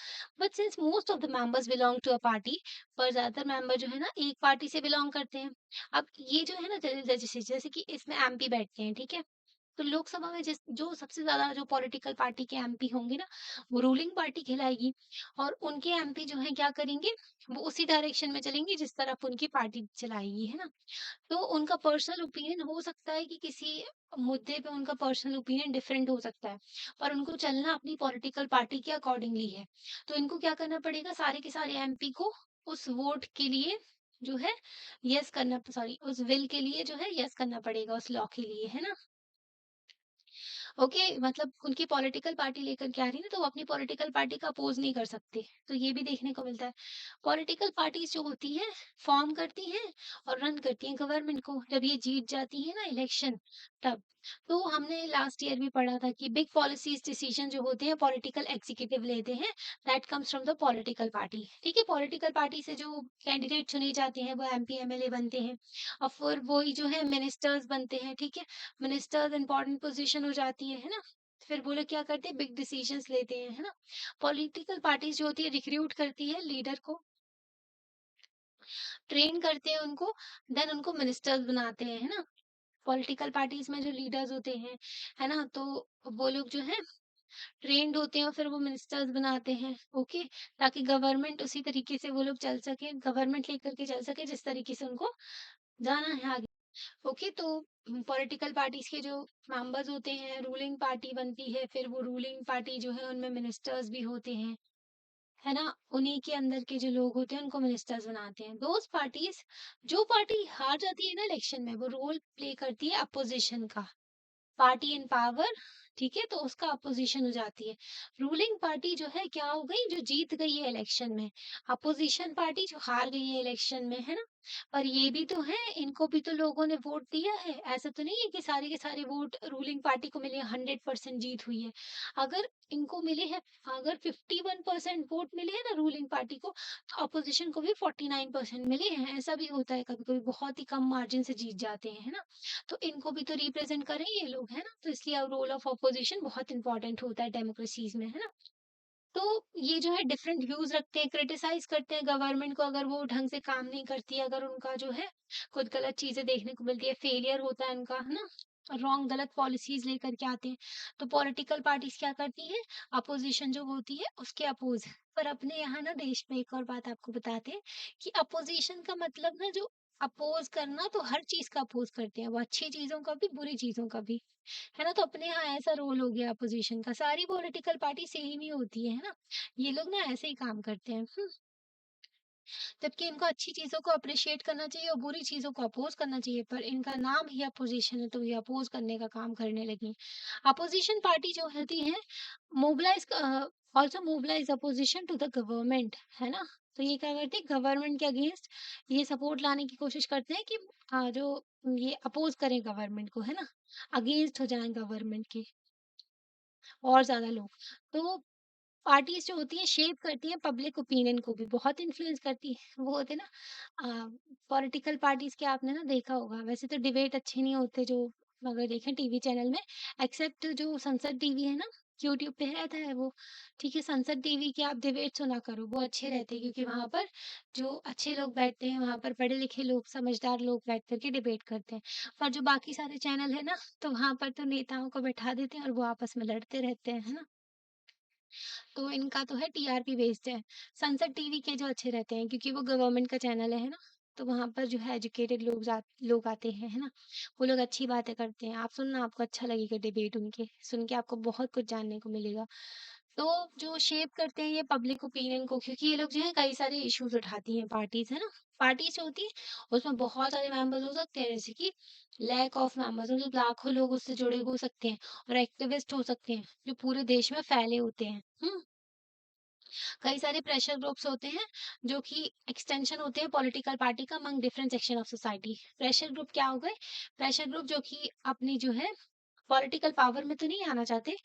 But since most of the members belong to a party, पर ज्यादातर मेंबर जो है ना एक पार्टी से बिलोंग करते हैं। अब ये जो है ना लेजिस्लेचर, जैसे कि इसमें एमपी बैठते हैं, ठीक है, तो लोकसभा में जिस जो सबसे ज्यादा जो पॉलिटिकल पार्टी के एमपी होंगे ना, वो रूलिंग पार्टी कहलाएगी। और उनके एमपी जो है क्या करेंगे, वो उसी डायरेक्शन में चलेंगे जिस तरफ उनकी पार्टी चलाएगी, है ना। तो उनका पर्सनल ओपिनियन हो सकता है कि किसी मुद्दे पे उनका पर्सनल ओपिनियन डिफरेंट हो सकता है, पर उनको चलना अपनी पॉलिटिकल पार्टी के अकॉर्डिंगली है। तो इनको क्या करना पड़ेगा, सारे के सारे एमपी को उस वोट के लिए जो है यस करना, सॉरी उस विल के लिए जो है यस करना पड़ेगा, उस लॉ के लिए, है ना। ओके, मतलब उनकी पॉलिटिकल पार्टी लेकर के आ रही है ना, तो वो अपनी पॉलिटिकल पार्टी का अपोज नहीं कर सकते, तो ये भी देखने को मिलता है। पॉलिटिकल पार्टीज जो होती है फॉर्म करती हैं और रन करती हैं गवर्नमेंट को, जब ये जीत जाती है ना इलेक्शन तब। तो हमने लास्ट ईयर भी पढ़ा था कि बिग पॉलिसीज डिसीजन जो होते हैं पॉलिटिकल एग्जीक्यूटिव लेते हैं, that comes from the political party, ठीक है। पॉलिटिकल पार्टी से जो कैंडिडेट चुने जाते हैं वो एमपी एमएलए बनते हैं, और फिर वही जो है मिनिस्टर्स बनते हैं, ठीक है। मिनिस्टर्स इंपॉर्टेंट पोजीशन हो जाती है ना। फिर वो लोग क्या करते हैं, बिग डिसीजंस लेते हैं, है ना? पॉलिटिकल पार्टीज जो होती है रिक्रूट करती है लीडर को, ट्रेन करते हैं उनको, देन उनको मिनिस्टर्स बनाते हैं, है ना? पॉलिटिकल पार्टीज में जो लीडर्स होते हैं, है ना, तो वो लोग जो है ट्रेंड होते हैं और फिर वो मिनिस्टर्स बनाते हैं, ओके, ताकि गवर्नमेंट उसी तरीके से वो लोग चल सके, गवर्नमेंट लेकर के चल सके जिस तरीके से उनको जाना है आगे। ओके, तो पॉलिटिकल पार्टीज के जो मेंबर्स होते हैं, रूलिंग पार्टी बनती है, फिर वो रूलिंग पार्टी जो है उनमें मिनिस्टर्स भी होते हैं, है ना? उन्हीं के अंदर के जो लोग होते हैं उनको मिनिस्टर्स बनाते हैं। दोज पार्टीज, जो पार्टी हार जाती है ना इलेक्शन में, वो रोल प्ले करती है अपोजिशन का, पार्टी इन पावर, ठीक है, तो उसका अपोजिशन हो जाती है। रूलिंग पार्टी जो है क्या हो गई, जो जीत गई है इलेक्शन में, अपोजिशन पार्टी जो हार गई है इलेक्शन में, है ना? पर ये भी तो है, इनको भी तो लोगों ने वोट दिया है, ऐसा तो नहीं है कि सारे के सारे वोट रूलिंग पार्टी को मिले, 100% जीत हुई है। अगर इनको मिले हैं, अगर 51% वोट मिले हैं ना रूलिंग पार्टी को, तो अपोजिशन को भी 49% मिले हैं। ऐसा भी होता है कभी कभी, बहुत ही कम मार्जिन से जीत जाते हैं, है ना? तो इनको भी तो रिप्रेजेंट करें ये लोग, है ना? तो इसलिए अब रोल ऑफ अपोजिशन बहुत इंपॉर्टेंट होता है डेमोक्रेसीज में, है ना? तो ये जो है डिफरेंट व्यूज रखते हैं, क्रिटिसाइज करते हैं गवर्नमेंट को अगर वो ढंग से काम नहीं करती है, अगर उनका जो है कुछ गलत चीजें देखने को मिलती है, फेलियर होता है उनका, है ना? रॉन्ग गलत पॉलिसीज लेकर के आते हैं, तो पॉलिटिकल पार्टीज क्या करती है, अपोजिशन जो होती है उसके अपोज। पर अपने यहाँ ना देश में एक और बात आपको बताते हैं कि अपोजिशन का मतलब ना, जो अपोज करना, तो हर चीज का अपोज करते हैं, वो अच्छी चीजों का भी बुरी चीजों का भी, है ना? तो अपने यहाँ ऐसा रोल हो गया अपोजिशन का, सारी पॉलिटिकल पार्टी सेम ही होती है ना? ये लोग ना ऐसे ही काम करते हैं। जबकि इनको अच्छी चीजों को अप्रिशिएट करना चाहिए और बुरी चीजों को अपोज करना चाहिए, पर इनका नाम ही अपोजिशन है, तो ये अपोज करने का काम करने लगी। अपोजिशन पार्टी जो होती है, mobilise, also mobilise opposition to the government, है ना? तो ये क्या करते हैं, गवर्नमेंट के अगेंस्ट ये सपोर्ट लाने की कोशिश करते हैं कि जो ये अपोज करें गवर्नमेंट को, है ना, अगेंस्ट हो जाएं गवर्नमेंट के और ज्यादा लोग। तो पार्टीज जो होती है शेप करती है पब्लिक ओपिनियन को भी, बहुत इन्फ्लुएंस करती है, वो होते हैं ना पॉलिटिकल पार्टीज के, आपने ना देखा होगा, वैसे तो डिबेट अच्छे नहीं होते जो अगर देखें टीवी चैनल में, एक्सेप्ट जो संसद टीवी है ना, यूट्यूब पे रहता है वो, ठीक है, संसद टीवी के आप डिबेट सुना करो, वो अच्छे रहते हैं, क्योंकि वहां पर जो अच्छे लोग बैठते हैं, वहां पर पढ़े लिखे लोग, समझदार लोग बैठ करके डिबेट करते हैं। पर जो बाकी सारे चैनल है ना, तो वहां पर तो नेताओं को बैठा देते हैं और वो आपस में लड़ते रहते हैं, है ना? तो इनका तो है टीआरपी बेस्ड है। संसद टीवी के जो अच्छे रहते हैं, क्योंकि वो गवर्नमेंट का चैनल है ना, तो वहां पर जो है एजुकेटेड लोग आते हैं, है ना? वो लोग अच्छी बातें करते हैं, आप सुनना, आपको अच्छा लगेगा डिबेट उनके सुन के, आपको बहुत कुछ जानने को मिलेगा। तो जो शेप करते हैं ये पब्लिक ओपिनियन को, क्योंकि ये लोग जो है कई सारे इश्यूज उठाती हैं पार्टीज, है ना? पार्टीज जो होती है उसमें बहुत सारे मेंबर्स हो सकते हैं, जैसे कि लैक ऑफ मेंबर्स, मतलब लाखों लोग उससे जुड़े हो सकते हैं, और एक्टिविस्ट हो सकते हैं जो पूरे देश में फैले होते हैं। कई सारे प्रेशर ग्रुप्स होते हैं जो कि एक्सटेंशन होते हैं पॉलिटिकल पार्टी का among different section of society. Pressure group क्या हो गए, प्रेशर ग्रुप जो कि अपनी जो है पॉलिटिकल पावर में तो नहीं आना चाहते,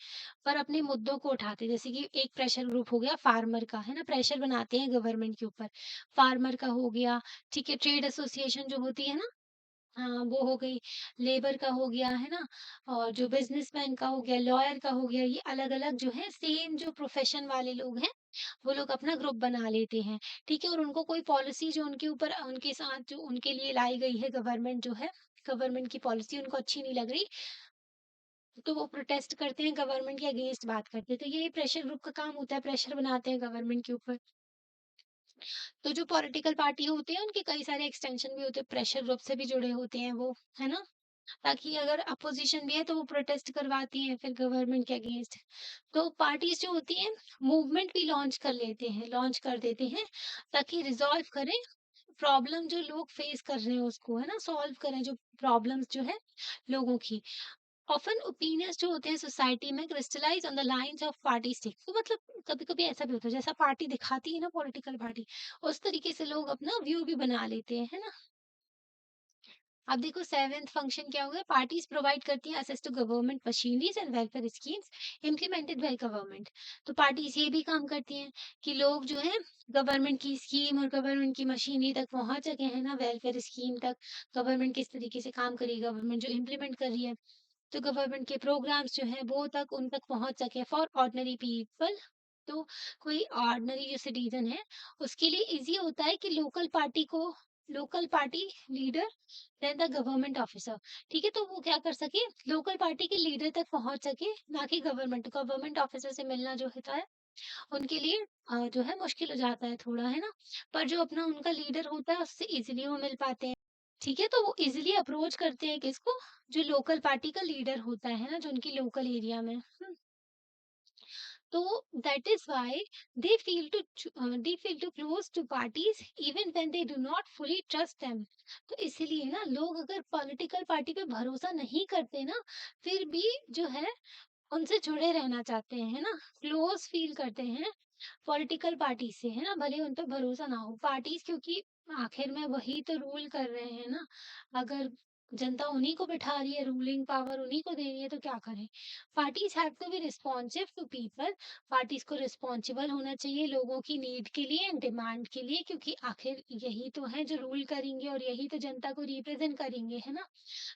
पर अपने मुद्दों को उठाते हैं। जैसे कि एक प्रेशर ग्रुप हो गया फार्मर का, है ना, प्रेशर बनाते हैं गवर्नमेंट के ऊपर, फार्मर का हो गया, ठीक है, ट्रेड एसोसिएशन जो होती है ना, हाँ, वो हो गई, लेबर का हो गया, है ना, और जो बिजनेसमैन का हो गया, लॉयर का हो गया, ये अलग-अलग जो है सेम जो प्रोफेशन वाले लोग हैं, वो लोग अपना ग्रुप बना लेते हैं, ठीक है? और उनको कोई पॉलिसी जो उनके ऊपर उनके साथ जो उनके लिए लाई गई है गवर्नमेंट जो है, गवर्नमेंट की पॉलिसी उनको अच्छी नहीं लग रही, तो वो प्रोटेस्ट करते हैं, गवर्नमेंट के अगेंस्ट बात करते हैं। तो ये प्रेशर ग्रुप का काम होता है, प्रेशर बनाते हैं गवर्नमेंट के ऊपर। तो जो पॉलिटिकल पार्टी होते हैं उनके कई सारे एक्सटेंशन भी होते हैं, प्रेशर ग्रुप से भी जुड़े होते हैं वो, है ना? ताकि अगर अपोजिशन भी है तो वो प्रोटेस्ट करवाती हैं फिर गवर्नमेंट के अगेंस्ट। तो पार्टीज जो होती हैं मूवमेंट भी लॉन्च कर देते हैं, ताकि रिजॉल्व करें प्रॉब्लम जो लोग फेस कर रहे हैं उसको, है ना, सॉल्व करें जो प्रॉब्लम्स जो है लोगों की। ऑफन ओपिनियंस जो होते हैं सोसाइटी में crystallise on the lines of party stick, तो मतलब कभी कभी ऐसा भी होता है, जैसा पार्टी दिखाती है ना पॉलिटिकल पार्टी, उस तरीके से लोग अपना व्यू भी बना लेते हैं, है ना? अब देखो सेवेंथ फंक्शन क्या होगा, पार्टीज प्रोवाइड करती हैं access to government machineries and welfare schemes implemented by government. तो पार्टीज ये भी काम करती हैं कि लोग जो है गवर्नमेंट की स्कीम और गवर्नमेंट की मशीनरी तक पहुंच सके, है ना, वेलफेयर स्कीम तक, गवर्नमेंट किस तरीके से काम करी, गवर्नमेंट जो इम्प्लीमेंट कर रही है, तो गवर्नमेंट के प्रोग्राम्स जो हैं वो तक उन तक पहुँच सके फॉर ऑर्डिनरी पीपल। तो कोई ऑर्डिनरी जो सिटीज़न है, उसके लिए ईज़ी होता है कि local party leader then the government officer, ठीक है? तो वो क्या कर सके, लोकल पार्टी के लीडर तक पहुँच सके, ना कि गवर्नमेंट ऑफिसर से मिलना जो होता है, उनके लिए जो है मुश्किल हो जाता है थोड़ा, है ना? पर जो अपना उनका लीडर होता है, उससे ईज़िली वो मिल पाते हैं। ठीक है, तो वो ईज़िली अप्रोच करते हैं किसको? जो लोकल पार्टी का लीडर होता है ना, जो उनकी लोकल एरिया में। तो that is why they feel too close to parties even when they do not fully trust them. तो इसीलिए ना लोग अगर पॉलिटिकल पार्टी पे भरोसा नहीं करते ना, फिर भी जो है उनसे जुड़े रहना चाहते हैं, है ना? क्लोज फील करते हैं पॉलिटिकल पार्टी से, है ना? भले उन पे भरोसा ना हो। पार्टीज़ क्योंकि आखिर में वही तो रूल कर रहे हैं ना। अगर जनता उन्हीं को बिठा रही है, रूलिंग पावर उन्हीं को दे रही है, तो क्या करें? Parties have to be responsive to people. Parties को रिस्पॉन्सिबल होना चाहिए लोगों की नीड के लिए एंड डिमांड के लिए, क्योंकि आखिर यही तो हैं जो रूल करेंगे और यही तो जनता को रिप्रेज़ेंट करेंगे, है ना?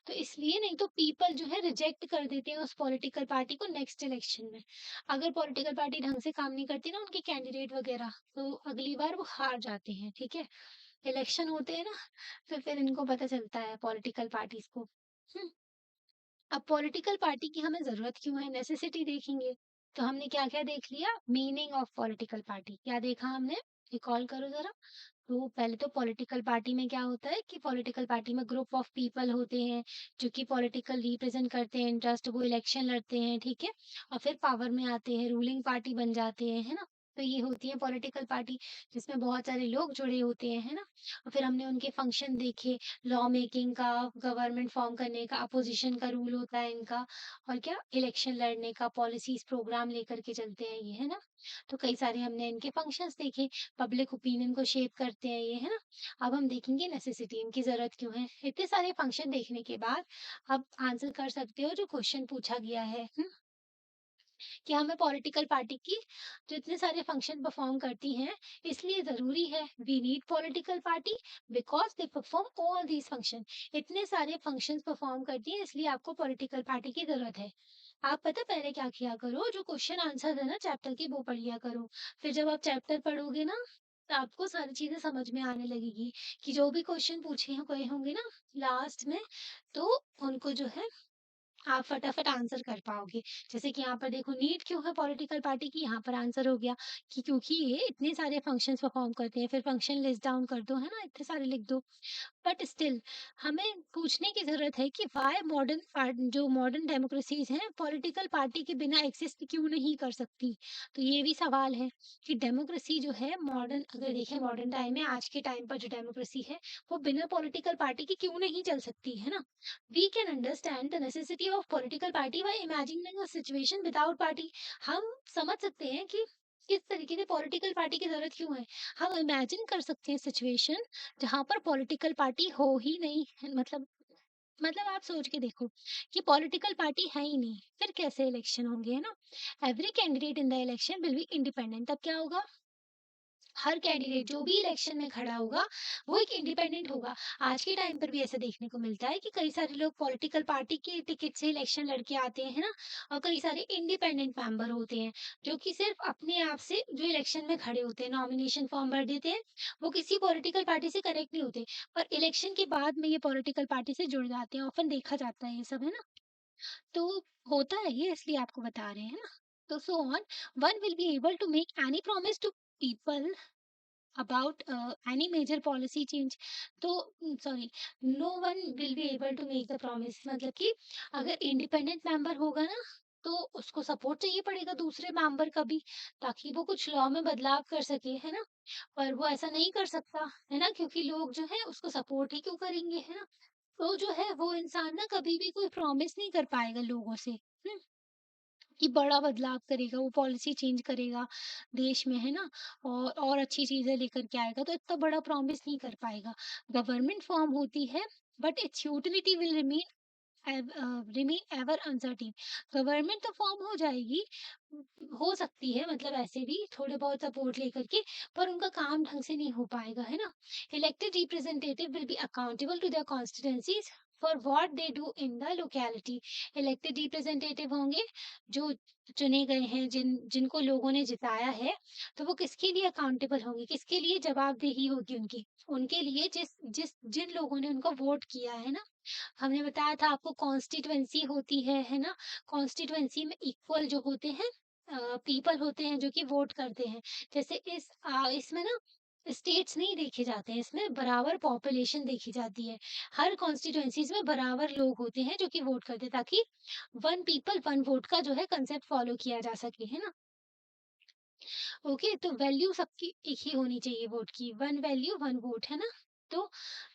तो इसलिए नहीं तो पीपल जो है रिजेक्ट कर देते हैं उस पॉलिटिकल पार्टी को नेक्स्ट इलेक्शन में। अगर पॉलिटिकल पार्टी ढंग से काम नहीं करती ना, उनके कैंडिडेट वगैरह, तो अगली बार वो हार जाते हैं, ठीक है? इलेक्शन होते हैं ना, तो फिर इनको पता चलता है पॉलिटिकल पार्टीज़ को। हुँ, अब पॉलिटिकल पार्टी की हमें ज़रूरत क्यों है? नेसेसिटी देखेंगे। तो हमने क्या-क्या देख लिया? Meaning of political party. क्या देखा हमने? रिकॉल करो ज़रा। तो पहले तो पॉलिटिकल पार्टी में क्या होता है कि पॉलिटिकल पार्टी में ग्रुप ऑफ पीपल होते हैं, जो कि पॉलिटिकल रिप्रेजेंट करते हैं इंटरेस्ट, वो इलेक्शन लड़ते हैं, ठीक है? और फिर पावर में आते हैं, रूलिंग पार्टी बन जाते हैं, है ना? तो ये होती है पॉलिटिकल पार्टी, जिसमें बहुत सारे लोग जुड़े होते हैं, है ना? और फिर हमने उनके फंक्शन देखे, लॉ मेकिंग का, गवर्नमेंट फॉर्म करने का, अपोजिशन का रूल होता है इनका, और क्या इलेक्शन लड़ने का, पॉलिसीज प्रोग्राम लेकर के चलते हैं ये, है ना? तो कई सारे हमने इनके फंक्शंस देखे, पब्लिक ओपिनियन को शेप करते हैं ये, है ना? अब हम देखेंगे नेसेसिटी, इनकी ज़रूरत क्यों है? इतने सारे फंक्शन देखने के बाद अब आंसर कर सकते हो जो क्वेश्चन पूछा गया है, कि हमें पॉलिटिकल पार्टी की जो इतने सारे फंक्शन परफॉर्म करती हैं, इसलिए ज़रूरी है। We need political party because they perform all these function. इतने सारे फंक्शंस परफॉर्म करती हैं, इसलिए आपको पॉलिटिकल पार्टी की ज़रूरत है। आप पता है पहले क्या किया करो, जो क्वेश्चन आंसर है ना चैप्टर के, वो पढ़ लिया करो। फिर जब आप चैप्टर पढ़ोगे ना, तो आपको सारी चीज़ें समझ में आने लगेगी, कि जो भी क्वेश्चन पूछे हैं गए होंगे ना लास्ट में, तो उनको जो है आप फटाफट आंसर कर पाओगे। जैसे कि यहाँ पर देखो, नीड क्यों है पॉलिटिकल पार्टी की, यहाँ पर आंसर हो गया कि क्योंकि ये इतने सारे फंक्शंस परफॉर्म करते हैं। फिर फंक्शन लिस्ट डाउन कर दो, है ना? इतने सारे लिख दो। बट स्टिल हमें पूछने की ज़रूरत है कि व्हाई जो मॉडर्न डेमोक्रेसीज़ हैं, पॉलिटिकल पार्टी के बिना एक्सिस्ट क्यों नहीं कर सकती? तो ये भी सवाल है कि डेमोक्रेसी जो है मॉडर्न, अगर देखें मॉडर्न टाइम में, आज के टाइम पर जो डेमोक्रेसी है, वो बिना पॉलिटिकल पार्टी के क्यों नहीं चल सकती, है ना? We can understand the necessity of political party by imagining a situation without party। हम समझ सकते हैं कि किस तरीके से पॉलिटिकल पार्टी की जरूरत क्यों है। हम इमेजिन कर सकते हैं सिचुएशन जहां पर पॉलिटिकल पार्टी हो ही नहीं है। मतलब आप सोच के देखो कि पॉलिटिकल पार्टी है ही नहीं, फिर कैसे इलेक्शन होंगे, है ना? Every candidate in the election will be independent. तब क्या होगा? हर कैंडिडेट जो भी इलेक्शन में खड़ा होगा, वो एक इंडिपेंडेंट होगा। आज के टाइम पर भी ऐसा देखने को मिलता है कि कई सारे लोग पॉलिटिकल पार्टी के टिकट से इलेक्शन लड़के आते हैं, है ना? और कई सारे इंडिपेंडेंट मेंबर होते हैं, जो कि सिर्फ अपने आप से जो इलेक्शन में खड़े होते हैं, नॉमिनेशन फॉर्म भर देते हैं, वो किसी पॉलिटिकल पार्टी से कनेक्ट नहीं होते, पर इलेक्शन के बाद में ये पॉलिटिकल पार्टी से जुड़ जाते हैं। ऑफन देखा जाता है ये सब, है ना? तो होता है ये, इसलिए आपको बता रहे हैं ना। तो so on, one will be able to make any promise to people about any major policy change। तो sorry, no one will be able to make the promise, मतलब कि अगर इंडिपेंडेंट मेंबर होगा ना, तो उसको सपोर्ट चाहिए पड़ेगा दूसरे मेंबर का भी, ताकि वो कुछ लॉ में बदलाव कर सके, है ना? पर वो ऐसा नहीं कर सकता, है ना? क्योंकि लोग जो है उसको सपोर्ट ही क्यों करेंगे, है ना? तो जो है वो इंसान ना कभी भी कोई प्रॉमिस नहीं कर पाएगा लोगों से, कि बड़ा बदलाव करेगा, वो पॉलिसी चेंज करेगा देश में, है ना? और अच्छी चीज़ें लेकर के आएगा, तो इतना बड़ा प्रॉमिस नहीं कर पाएगा। गवर्नमेंट फॉर्म होती है, but it's utility will remain ever uncertain. Government तो फॉर्म हो जाएगी, हो सकती है, मतलब ऐसे भी थोड़े बहुत सपोर्ट लेकर के, पर उनका काम ढंग से नहीं हो पाएगा, है ना? Elected representative will be accountable to their constituencies for what they do in the locality. Elected representative होंगे जो चुने गए हैं, जिनको लोगों ने जिताया है, तो वो किसके लिए अकाउंटेबल होंगे, किसके लिए जवाबदेही होगी उनकी, उनके लिए जिस जिस जिन लोगों ने उनको वोट किया है ना। हमने बताया था आपको कॉन्स्टिट्युएंसी होती है ना। कॉन्स्टिट्युएंसी में इक्वल जो होते हैं पीपल होते हैं जो कि वोट करते हैं। जैसे इसमें ना स्टेट्स नहीं देखे जाते हैं, इसमें बराबर पॉपुलेशन देखी जाती है। हर कॉन्स्टिट्युएंसीज में बराबर लोग होते हैं जो कि वोट करते हैं, ताकि वन पीपल वन वोट का जो है कंसेप्ट फॉलो किया जा सके, है ना। ओके, तो वैल्यू सबकी एक ही होनी चाहिए वोट की, वन वैल्यू वन वोट, है ना। तो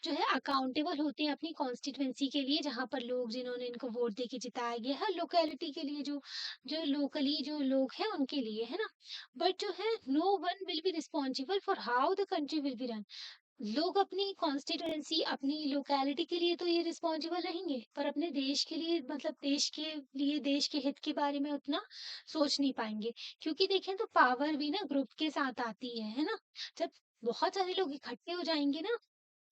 जो है अकाउंटेबल होते हैं अपनी कॉन्स्टिट्युएंसी के लिए, जहां पर लोग जिन्होंने इनको वोट दे के जिताया गया है, लोकेलिटी के लिए जो जो लोकली जो लोग हैं उनके लिए, है ना। बट जो है no one will be responsible for how the country will be run. लोग अपनी कॉन्स्टिट्यूएंसी अपनी लोकेलिटी के लिए तो ये रिस्पॉन्सिबल रहेंगे, पर अपने देश के लिए, मतलब देश के लिए, देश के हित के बारे में उतना सोच नहीं पाएंगे। क्योंकि देखें तो पावर भी ना ग्रुप के साथ आती है ना। जब बहुत सारे लोग इकट्ठे हो जाएंगे ना,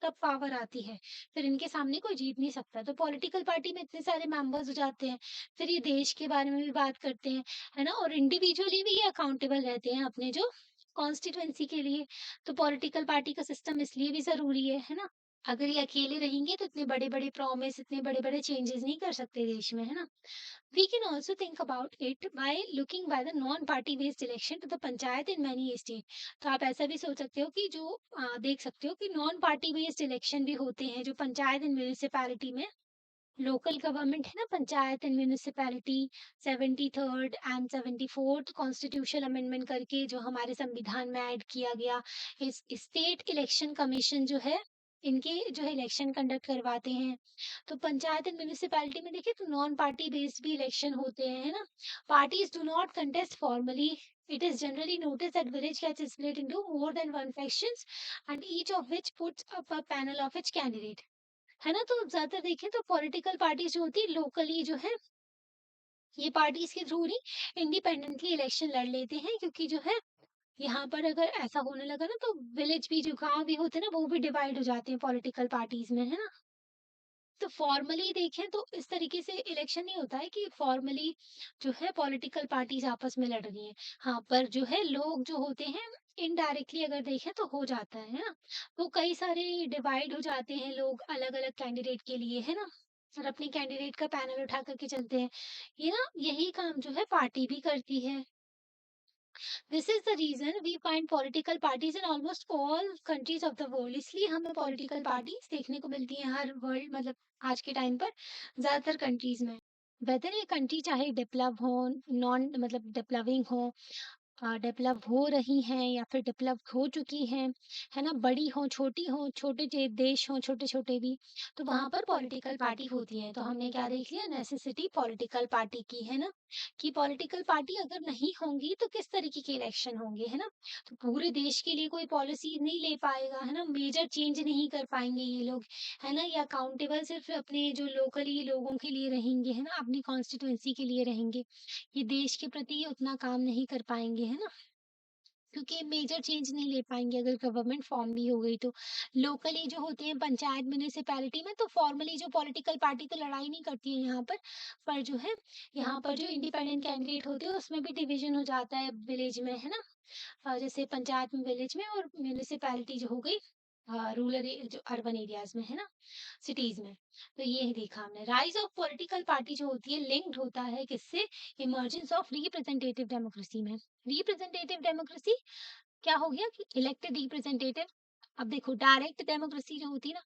तब पावर आती है। फिर इनके सामने कोई जीत नहीं सकता। तो पॉलिटिकल पार्टी में इतने सारे मेंबर्स हो जाते हैं, फिर ये देश के बारे में भी बात करते हैं, है ना। और इंडिविजुअली भी ये अकाउंटेबल रहते हैं अपने जो कॉन्स्टिट्यूएंसी के लिए। तो पॉलिटिकल पार्टी का सिस्टम इसलिए भी ज़रूरी है ना? अगर ये अकेले रहेंगे तो इतने बड़े-बड़े प्रॉमिस, इतने बड़े-बड़े चेंजेस नहीं कर सकते देश में, है ना? We can also think about it by looking by the non-party based election to the panchayat in many state। तो आप ऐसा भी सोच सकते हो कि जो देख सकते हो कि नॉन पार्टी बेस्ड इलेक्शन भी होते हैं, जो पंचायत एंड म्यूनिसिपैलिटी में लोकल गवर्नमेंट है ना, panchayat and municipality 73rd and 74th constitutional amendment करके जो हमारे संविधान में ऐड किया गया। इस स्टेट इलेक्शन कमीशन जो है, इनके जो है इलेक्शन कंडक्ट करवाते हैं। तो पंचायत एंड म्यूनिसिपैलिटी में देखिए तो नॉन पार्टी बेस्ड भी इलेक्शन होते हैं, है ना। Parties do not contest formally. It is generally noticed that village gets split into more than one factions and each of which puts up a panel of its candidate। है ना। तो ज्यादातर देखें तो पॉलिटिकल पार्टीज जो होती है locally जो है, ये पार्टीज के थ्रू ही इंडिपेंडेंटली इलेक्शन लड़ लेते हैं। क्योंकि जो है यहाँ पर अगर ऐसा होने लगा ना, तो विलेज भी, जो गांव भी होते हैं ना, वो भी डिवाइड हो जाते हैं पॉलिटिकल पार्टीज में, है ना। तो फॉर्मली देखें तो इस तरीके से इलेक्शन नहीं होता है कि फॉर्मली जो है पॉलिटिकल पार्टीज आपस में लड़ रही हैं। हाँ, पर जो है लोग जो होते हैं इनडायरेक्टली अगर देखें तो हो जाता है ना। तो कई सारे डिवाइड हो जाते हैं लोग अलग अलग कैंडिडेट के लिए, है ना। और अपने कैंडिडेट का पैनल उठा करके चलते हैं। ये ना यही काम जो है पार्टी भी करती है। This is the reason we find political parties in almost all countries of the world. इसलिए हमें पॉलिटिकल पार्टीज देखने को मिलती हैं हर वर्ल्ड, मतलब आज के टाइम पर ज्यादातर कंट्रीज में। वेदर ये कंट्री चाहे डेवलप हो, नॉन मतलब डेवलपिंग हो, डेवलप हो रही हैं या फिर डेवलप हो चुकी हैं, है ना, बड़ी हो छोटी हो, छोटे देश हो छोटे छोटे भी, तो वहां पर पॉलिटिकल पार्टी होती है। तो हमने क्या देख लिया, नेसेसिटी पॉलिटिकल पार्टी की, है ना। कि पॉलिटिकल पार्टी अगर नहीं होंगी तो किस तरीके के इलेक्शन होंगे, है ना। तो पूरे देश के लिए कोई पॉलिसी नहीं ले पाएगा, है ना, मेजर चेंज नहीं कर पाएंगे ये लोग, है ना। ये अकाउंटेबल सिर्फ अपने जो लोकली लोगों के लिए रहेंगे, है ना, अपनी कॉन्स्टिट्यूएंसी के लिए रहेंगे। ये देश के प्रति उतना काम नहीं कर पाएंगे, है ना। क्योंकि मेजर चेंज नहीं ले पाएंगे अगर गवर्नमेंट फॉर्म भी हो गई तो। लोकली जो होते हैं पंचायत म्यूनिसिपैलिटी में, तो फॉर्मली जो पॉलिटिकल पार्टी तो लड़ाई नहीं करती है यहाँ पर जो है यहाँ पर जो इंडिपेंडेंट कैंडिडेट होते हैं उसमें भी डिवीजन हो जाता है विलेज में, है ना। जैसे पंचायत में विलेज में, और म्यूनिसिपैलिटी जो हो गई रूरल जो अर्बन एरियाज में, है ना, सिटीज में। तो ये देखा हमने, राइज ऑफ पॉलिटिकल पार्टी जो होती है लिंक्ड होता है किससे, इमर्जेंस ऑफ रिप्रेजेंटेटिव डेमोक्रेसी में। रिप्रेजेंटेटिव डेमोक्रेसी क्या हो गया कि इलेक्टेड रिप्रेजेंटेटिव। अब देखो डायरेक्ट डेमोक्रेसी जो होती है ना,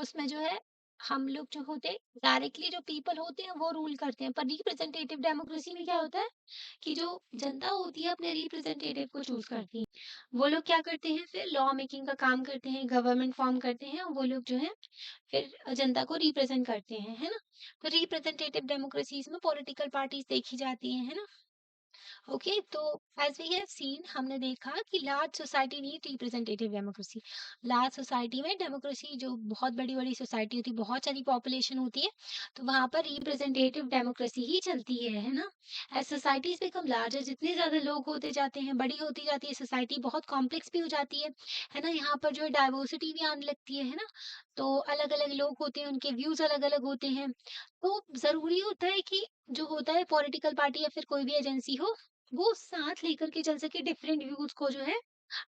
उसमें जो है हम लोग जो होते हैं डायरेक्टली, जो पीपल होते हैं वो रूल करते हैं। पर रिप्रेजेंटेटिव डेमोक्रेसी में क्या होता है कि जो जनता होती है अपने रिप्रेजेंटेटिव को चूज करती है। वो लोग क्या करते हैं, फिर लॉ मेकिंग का काम करते हैं, गवर्नमेंट फॉर्म करते हैं, और वो लोग जो है फिर जनता को रिप्रेजेंट करते हैं, है ना। तो रिप्रेजेंटेटिव डेमोक्रेसीज में पॉलिटिकल पार्टीज देखी जाती हैं, है ना। ओके, तो एज वी हैव सीन, हमने देखा कि large society need representative democracy. Large society में डेमोक्रेसी, जो बहुत बड़ी बड़ी सोसाइटी होती है, बहुत सारी पॉपुलेशन होती है, तो वहां पर रिप्रेजेंटेटिव डेमोक्रेसी ही चलती है ना। एज सोसाइटीज बिकम लार्जर, जितने ज्यादा लोग होते जाते हैं, बड़ी होती जाती है सोसाइटी, बहुत कॉम्प्लेक्स भी हो जाती है ना। यहाँ पर जो है डाइवर्सिटी भी आने लगती है ना। तो अलग अलग लोग होते हैं, उनके व्यूज अलग अलग होते हैं। तो जरूरी होता है कि जो होता है पॉलिटिकल पार्टी या फिर कोई भी एजेंसी हो, वो साथ लेकर के चल सके, डिफरेंट व्यूज को जो है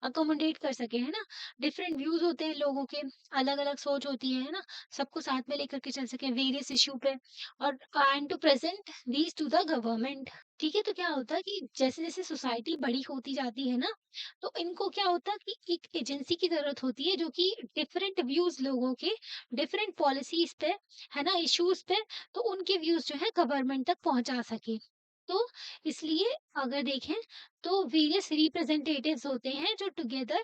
अकोमोडेट कर सके, है ना। डिफरेंट व्यूज होते हैं लोगों के, अलग अलग सोच होती है ना। सबको साथ में लेकर के चल सके वेरियस इशू पे, और and to present these to the government. ठीक है, तो क्या होता है कि जैसे जैसे सोसाइटी बड़ी होती जाती है ना, तो इनको क्या होता है कि एक एजेंसी की जरूरत होती है जो कि डिफरेंट व्यूज लोगों के, डिफरेंट पॉलिसीज पे, है ना, इश्यूज पे, तो उनके व्यूज जो है गवर्नमेंट तक पहुंचा सके। तो इसलिए अगर देखें तो वेरियस रिप्रेजेंटेटिव्स होते हैं जो टुगेदर,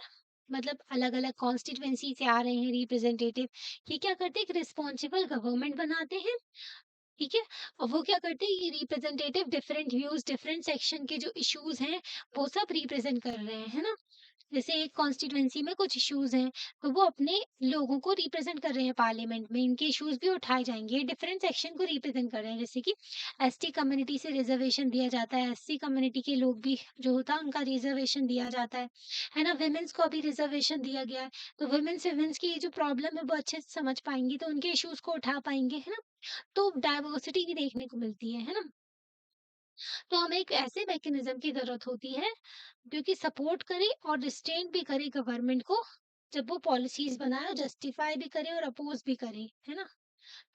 मतलब अलग अलग कॉन्स्टिट्यूएंसी से आ रहे हैं रिप्रेजेंटेटिव। ये क्या करते हैं, एक रिस्पॉन्सिबल गवर्नमेंट बनाते हैं। ठीक है, और वो क्या करते हैं, ये representative different views, different section के जो इश्यूज हैं, वो सब रिप्रेजेंट कर रहे हैं, है ना। जैसे एक कॉन्स्टिट्यूएंसी में कुछ इश्यूज हैं, तो वो अपने लोगों को रिप्रेजेंट कर रहे हैं पार्लियामेंट में, इनके इश्यूज भी उठाए जाएंगे, डिफरेंट सेक्शन को रिप्रेजेंट कर रहे हैं। जैसे कि एसटी कम्युनिटी से रिजर्वेशन दिया जाता है, एससी कम्युनिटी के लोग भी जो होता है उनका रिजर्वेशन दिया जाता है ना। वुमेन्स को अभी रिजर्वेशन दिया गया है, तो वुमेन्स की जो प्रॉब्लम है वो अच्छे से समझ पाएंगी, तो उनके इश्यूज को उठा पाएंगे, है ना। तो डाइवर्सिटी भी देखने को मिलती है ना। तो हमें एक ऐसे मैकेनिज्म की जरूरत होती है जो कि सपोर्ट करे और रिस्ट्रेन भी करे गवर्नमेंट को, जब वो पॉलिसीज बनाए, और जस्टिफाई भी करे और अपोज भी करे, है ना।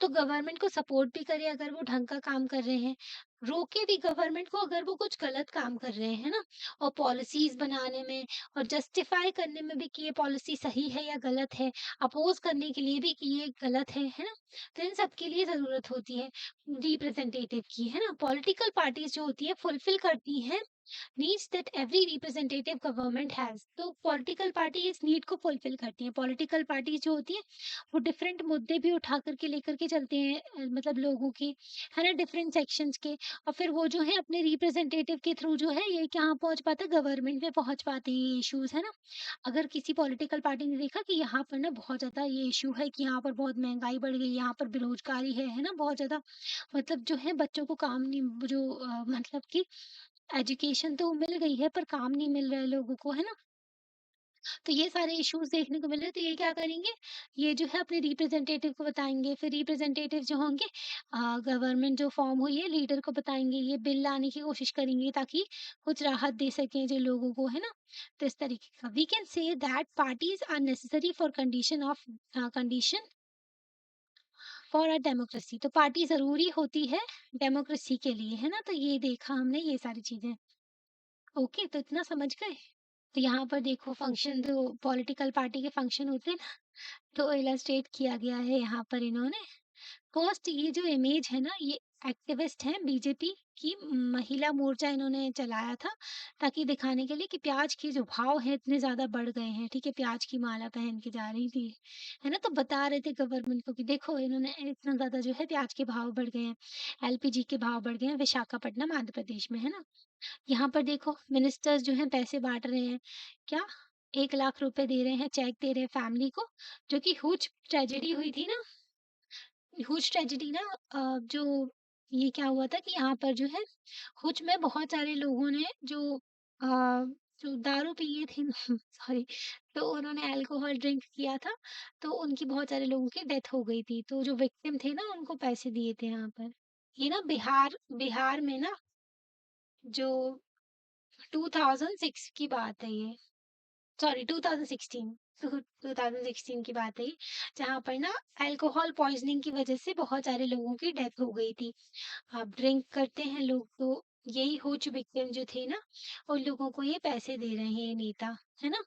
तो गवर्नमेंट को सपोर्ट भी करे अगर वो ढंग का काम कर रहे हैं, रोके भी गवर्नमेंट को अगर वो कुछ गलत काम कर रहे हैं ना। और पॉलिसीज बनाने में और जस्टिफाई करने में भी कि ये पॉलिसी सही है या गलत है, अपोज करने के लिए भी कि ये गलत है ना। तो इन सब के लिए जरूरत होती है रिप्रेजेंटेटिव की, है ना। पॉलिटिकल पार्टीज जो होती है फुलफिल करती हैं needs that every representative government has. तो पॉलिटिकल पार्टी इस नीड को फुलफिल करती है। पॉलिटिकल पार्टी जो होती है वो डिफरेंट मुद्दे भी उठा करके लेकर के चलते हैं, मतलब लोगों के, है ना, डिफरेंट सेक्शंस के। और फिर वो जो है अपने रिप्रेजेंटेटिव के थ्रू जो है ये कहाँ पहुंच पाता है, गवर्नमेंट में पहुंच पाते हैं ये इश्यूज, है ना। अगर किसी पॉलिटिकल पार्टी ने देखा कि यहाँ पर ना बहुत ज्यादा ये इशू है, कि यहाँ पर बहुत महंगाई बढ़ गई, यहाँ पर बेरोजगारी है ना, बहुत ज्यादा, मतलब जो है बच्चों को काम नहीं, जो मतलब कि एजुकेशन तो मिल गई है पर काम नहीं मिल रहा है लोगों को, है ना। तो ये सारे इश्यूज देखने को मिल रहे हैं, तो ये क्या करेंगे, ये जो है अपने रिप्रेजेंटेटिव को बताएंगे, फिर रिप्रेजेंटेटिव जो होंगे गवर्नमेंट जो फॉर्म हुई है लीडर को बताएंगे, ये बिल लाने की कोशिश करेंगे ताकि कुछ राहत दे सकें जो लोगों को, है ना। तो इस तरीके का we can say that parties are necessary for condition for a democracy. तो पार्टी जरूरी होती है डेमोक्रेसी के लिए, है ना। तो ये देखा हमने ये सारी चीजें। ओके, तो इतना समझ गए। तो यहाँ पर देखो फंक्शन, जो पॉलिटिकल पार्टी के फंक्शन होते हैं ना, तो इलस्ट्रेट किया गया है यहाँ पर इन्होंने। फर्स्ट ये जो इमेज है ना, ये एक्टिविस्ट हैं बीजेपी की, महिला मोर्चा इन्होंने चलाया था, ताकि दिखाने के लिए कि प्याज के जो भाव हैं इतने ज्यादा बढ़ गए हैं। ठीक है, प्याज की माला पहन के जा रही थी, है ना। तो बता रहे थे गवर्नमेंट को कि देखो इन्होंने इतना ज्यादा जो है प्याज के भाव बढ़ गए हैं, एलपीजी के भाव बढ़ गए हैं विशाखापट्टनम आंध्र प्रदेश में, है ना। यहाँ पर देखो मिनिस्टर्स जो हैं पैसे बांट रहे हैं, क्या 1 लाख रुपए दे रहे हैं, चेक दे रहे हैं फैमिली को, जो कि हुज ट्रेजेडी हुई थी ना। हुज ट्रेजेडी ना, जो ये क्या हुआ था कि यहाँ पर जो है हुज में बहुत सारे लोगों ने अ, जो दारू पिए थे सॉरी, तो उन्होंने अल्कोहल ड्रिंक किया था, तो उनकी बहुत सारे लोगों की डेथ हो गई थी, तो जो विक्टिम थे ना उनको पैसे दिए थे यहाँ पर। ये ना बिहार बिहार में ना, जो 2006 की बात है ये, सॉरी 2016, 2016 की बात है ये, जहाँ पर ना अल्कोहल पॉइजनिंग की वजह से बहुत सारे लोगों की डेथ हो गई थी। अब ड्रिंक करते हैं लोग, तो यही हुज विक्टिम जो थे ना, उन लोगों को ये पैसे दे रहे हैं ये नेता, है ना।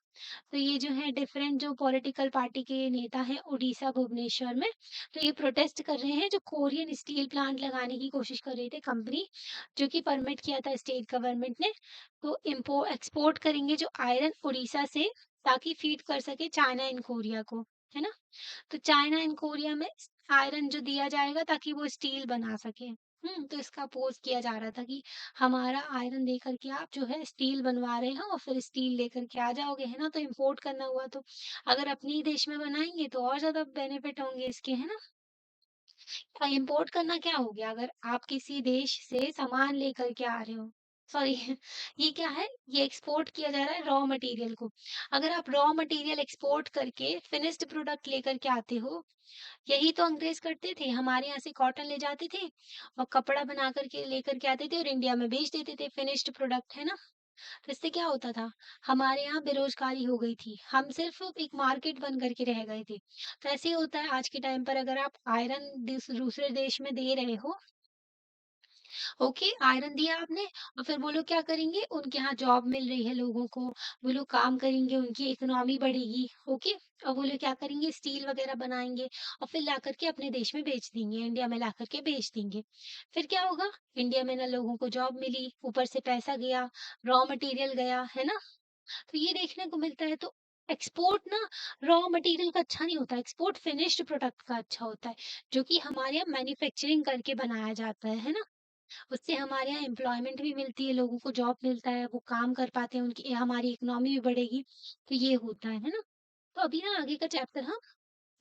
तो ये जो है डिफरेंट जो पॉलिटिकल पार्टी के नेता हैं उड़ीसा भुवनेश्वर में, तो ये प्रोटेस्ट कर रहे हैं, जो कोरियन स्टील प्लांट लगाने की कोशिश कर रही थी कंपनी, जो कि परमिट किया था स्टेट गवर्नमेंट ने। तो इम्पो एक्सपोर्ट करेंगे जो आयरन उड़ीसा से, ताकि फीड कर सके चाइना एंड कोरिया को, है ना। तो चाइना एंड कोरिया में आयरन जो दिया जाएगा ताकि वो स्टील बना सके। तो इसका अपोज़ किया जा रहा था कि हमारा आयरन दे कर के आप जो है स्टील बनवा रहे हो और फिर स्टील लेकर के आ जाओगे, है ना? तो इम्पोर्ट करना हुआ तो अगर अपने ही देश में बनाएँगे तो और ज़्यादा बेनिफिट होंगे इसके, है ना? इम्पोर्ट करना क्या हो गया? अगर आप किसी देश से सामान लेकर के आ रहे हो, सॉरी ये क्या है? ये एक्सपोर्ट किया जा रहा है रॉ मटेरियल को। अगर आप रॉ मटेरियल एक्सपोर्ट करके फिनिश्ड प्रोडक्ट लेकर के आते हो, यही तो अंग्रेज करते थे। हमारे यहाँ से कॉटन ले जाते थे और कपड़ा बना कर के लेकर के आते थे और इंडिया में बेच देते थे फिनिश्ड प्रोडक्ट, है ना? तो इससे क्या होता था, हमारे यहाँ बेरोज़गारी हो गई थी। हम सिर्फ़ एक मार्केट बन कर के रह गए थे। तो ऐसे ही होता है आज के टाइम पर अगर आप आयरन दूसरे देश में दे रहे हो, ओके, आयरन दिया आपने और फिर वो लोग क्या करेंगे, उनके यहाँ जॉब मिल रही है लोगों को, वो लोग काम करेंगे, उनकी इकोनॉमी बढ़ेगी, ओके? और वो लोग क्या करेंगे, स्टील वगैरह बनाएँगे और फिर ला कर के अपने देश में बेच देंगे, इंडिया में ला कर के बेच देंगे। फिर क्या होगा, इंडिया में ना लोगों को जॉब मिली, ऊपर से पैसा गया, रॉ मटेरियल गया, है ना? तो ये देखने को मिलता है। तो एक्सपोर्ट ना रॉ मटेरियल का अच्छा नहीं होता, एक्सपोर्ट फिनिश्ड प्रोडक्ट का अच्छा होता है, जो कि हमारे यहाँ मैन्युफैक्चरिंग करके बनाया जाता है ना? उससे हमारे यहाँ एम्प्लॉयमेंट भी मिलती है, लोगों को जॉब मिलता है, वो काम कर पाते हैं, उनकी हमारी इकोनॉमी भी बढ़ेगी, तो ये होता है ना? तो अभी ना आगे का चैप्टर हम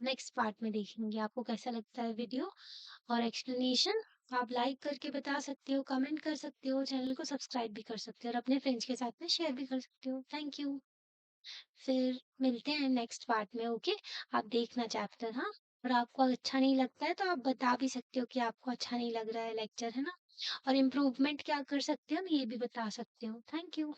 नेक्स्ट पार्ट में देखेंगे। आपको कैसा लगता है वीडियो और एक्सप्लेनेशन? आप लाइक करके बता सकते हो, कमेंट कर सकते हो, चैनल को सब्सक्राइब भी कर सकते हो और अपने फ्रेंड्स के साथ में शेयर भी कर सकते हो। Thank you. फिर मिलते हैं नेक्स्ट पार्ट में, ओके? आप देखना चैप्टर, हाँ? और आपको अच्छा नहीं लगता है तो आप बता भी सकते हो कि आपको अच्छा नहीं लग रहा है लेक्चर, है ना? और इम्प्रूवमेंट क्या कर सकते हो, हम ये भी बता सकते हो। Thank you.